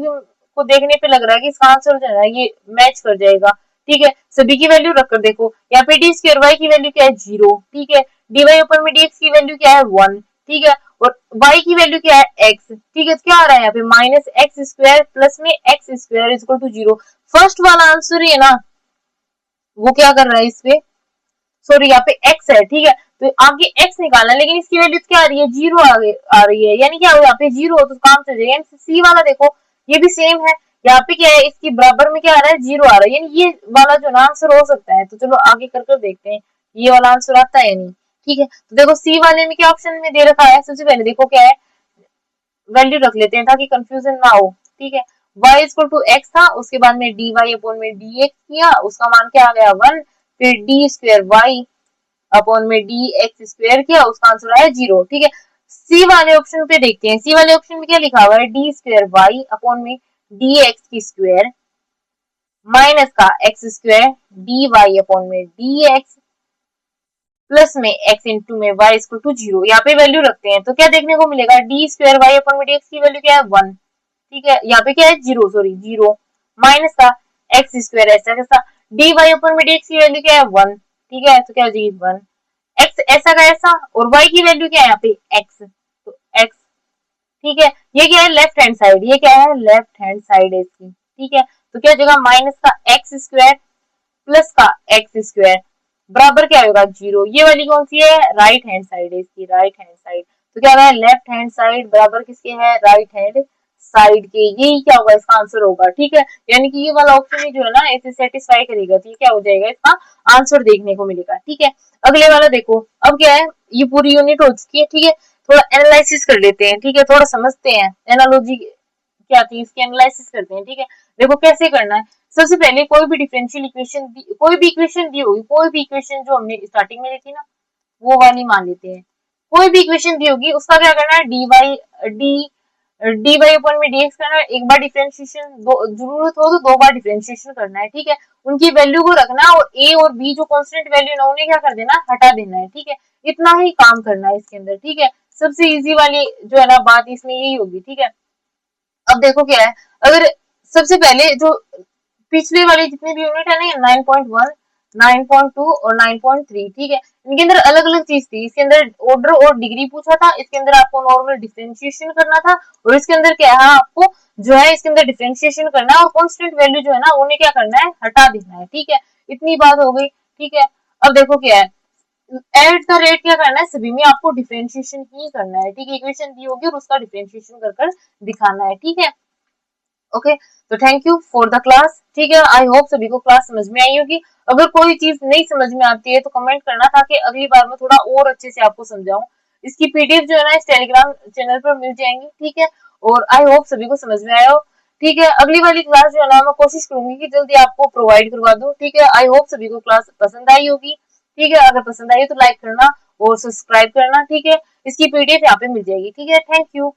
को देखने पे लग रहा है कि इसका आंसर जो है ये मैच कर जाएगा। ठीक है, सभी की वैल्यू रखकर देखो, यहाँ पे डी स्क्वायर वाई की वैल्यू क्या है 0। ठीक है, डी वाई ऊपर में डी एक्स की वैल्यू क्या है 1। ठीक है, और y की वैल्यू क्या है x। ठीक है, तो क्या आ रहा है यहाँ पे माइनस एक्स स्क्वायर प्लस में x square equal to 0। First वाला आंसर ही है ना वो क्या कर रहा है इस पे, सॉरी यहाँ पे x है। ठीक है, तो आगे x निकालना है लेकिन इसकी वैल्यू क्या आ रही है 0 आगे आ रही है, यानी क्या यहाँ पे 0 हो तो काम चल जाएगा। सी वाला देखो ये भी सेम है, यहाँ पे क्या है इसकी बराबर में क्या आ रहा है 0 आ रहा है, यानी ये वाला जो ना आंसर हो सकता है। तो चलो आगे कर देखते हैं ये वाला आंसर आता है नहीं। ठीक है, तो देखो सी वाले में क्या ऑप्शन में दे रखा है, सबसे पहले देखो क्या है, वैल्यू रख लेते हैं ताकि कंफ्यूजन ना हो। ठीक है, y इक्वल टू एक्स था, उसके बाद में डी वाई अपॉन में डी एक्स किया, उसका मान क्या आ गया 1, फिर डी स्क्वायर वाई अपॉन में डी एक्स स्क्वायर किया, उसका आंसर आया 0। ठीक है, सी वाले ऑप्शन पे देखते हैं, सी वाले ऑप्शन में क्या लिखा हुआ है, डी स्क्वायर वाई अपॉन में डी एक्स की स्क्वायर माइनस का x square d y upon में डी एक्स प्लस में x इंटू में y इक्वल टू 0। यहाँ पे वैल्यू रखते हैं तो क्या देखने को मिलेगा, डी स्क्वायर वाई अपॉन में dx की वैल्यू क्या है 1। ठीक है, यहाँ पे क्या है 0, सॉरी 0 माइनस का एक्स स्क्वायर ऐसा कैसा, डी वाई अपॉन में dx की वैल्यू क्या है 1। ठीक है, तो क्या हो जाएगी 1 x ऐसा का ऐसा, और y की वैल्यू क्या है यहाँ पे x, तो x। ठीक है, ये क्या है लेफ्ट हैंड साइड, ये क्या है लेफ्ट हैंड साइड है इसकी। ठीक है, तो क्या हो जाएगा माइनस का एक्स स्क्वायर प्लस का एक्स स्क्वायर बराबर क्या होगा 0। ये वाली कौन सी है, राइट हैंड साइड है इसकी, राइट हैंड साइड। तो क्या है लेफ्ट हैंड साइड बराबर किसके है, राइट हैंड साइड के, यही क्या होगा इसका आंसर होगा। ठीक है, यानी कि ये वाला ऑप्शन ही जो है ना इसे सेटिस्फाई करेगा, तो ये क्या हो जाएगा इसका आंसर देखने को मिलेगा। ठीक है, अगले वाला देखो, अब क्या है ये पूरी यूनिट हो चुकी है। ठीक है, थोड़ा एनालिसिस कर लेते हैं। ठीक है, थोड़ा समझते हैं एनालॉजी क्या थी, इसकी एनालिसिस करते हैं। ठीक है, देखो कैसे करना है। सबसे पहले कोई भी डिफरेंशियल इक्वेशन कोई भी इक्वेशन दी होगी, कोई भी इक्वेशन जो हमने स्टार्टिंग में देखी ना वो वाली मान लेते हैं। कोई भी इक्वेशन दी होगी उसका क्या करना है, डी वाई अपॉन में डीएक्स करना है, एक बार डिफरेंशिएशन, जरूरत हो तो दो बार डिफरेंशिएशन करना है। ठीक है, उनकी वैल्यू को रखना और ए और बी जो कांस्टेंट वैल्यू ना उन्हें क्या कर देना, हटा देना है। ठीक है, इतना ही काम करना है इसके अंदर। ठीक है, सबसे इजी वाली जो है ना बात इसमें यही होगी। ठीक है, अब देखो क्या है, अगर सबसे पहले जो पिछले वाले जितने भी यूनिट है ना 9.1, 9.2 और 9.3, ठीक है, इनके अंदर अलग अलग चीज थी। इसके अंदर ऑर्डर और डिग्री पूछा था, इसके अंदर आपको नॉर्मल डिफरेंशिएशन करना था, और इसके अंदर क्या है आपको जो है इसके अंदर डिफरेंशिएशन करना है और कांस्टेंट वैल्यू जो है ना उन्हें क्या करना है, हटा देना है। ठीक है, इतनी बात हो गई। ठीक है, अब देखो क्या है, एट द रेट क्या करना है, सभी में आपको डिफरेंशिएशन ही करना है। ठीक है, इक्वेशन दी होगी और उसका डिफरेंशिएशन कर दिखाना है। ठीक है, ओके, तो thank you for the class. ठीक है, आई होप सभी को क्लास समझ में आई होगी। अगर कोई चीज नहीं समझ में आती है तो कमेंट करना, ताकि अगली बार मैं थोड़ा और अच्छे से आपको समझाऊं। इसकी पीडीएफ जो है ना इस टेलीग्राम चैनल पर मिल जाएंगी। ठीक है, और आई होप सभी को समझ में आया हो। ठीक है, अगली वाली क्लास जो है ना मैं कोशिश करूंगी कि जल्दी आपको प्रोवाइड करवा दूं। ठीक है, आई होप सभी को क्लास पसंद आई होगी। ठीक है, अगर पसंद आई तो लाइक करना और सब्सक्राइब करना। ठीक है, इसकी पीडीएफ यहाँ पे मिल जाएगी। ठीक है, थैंक यू।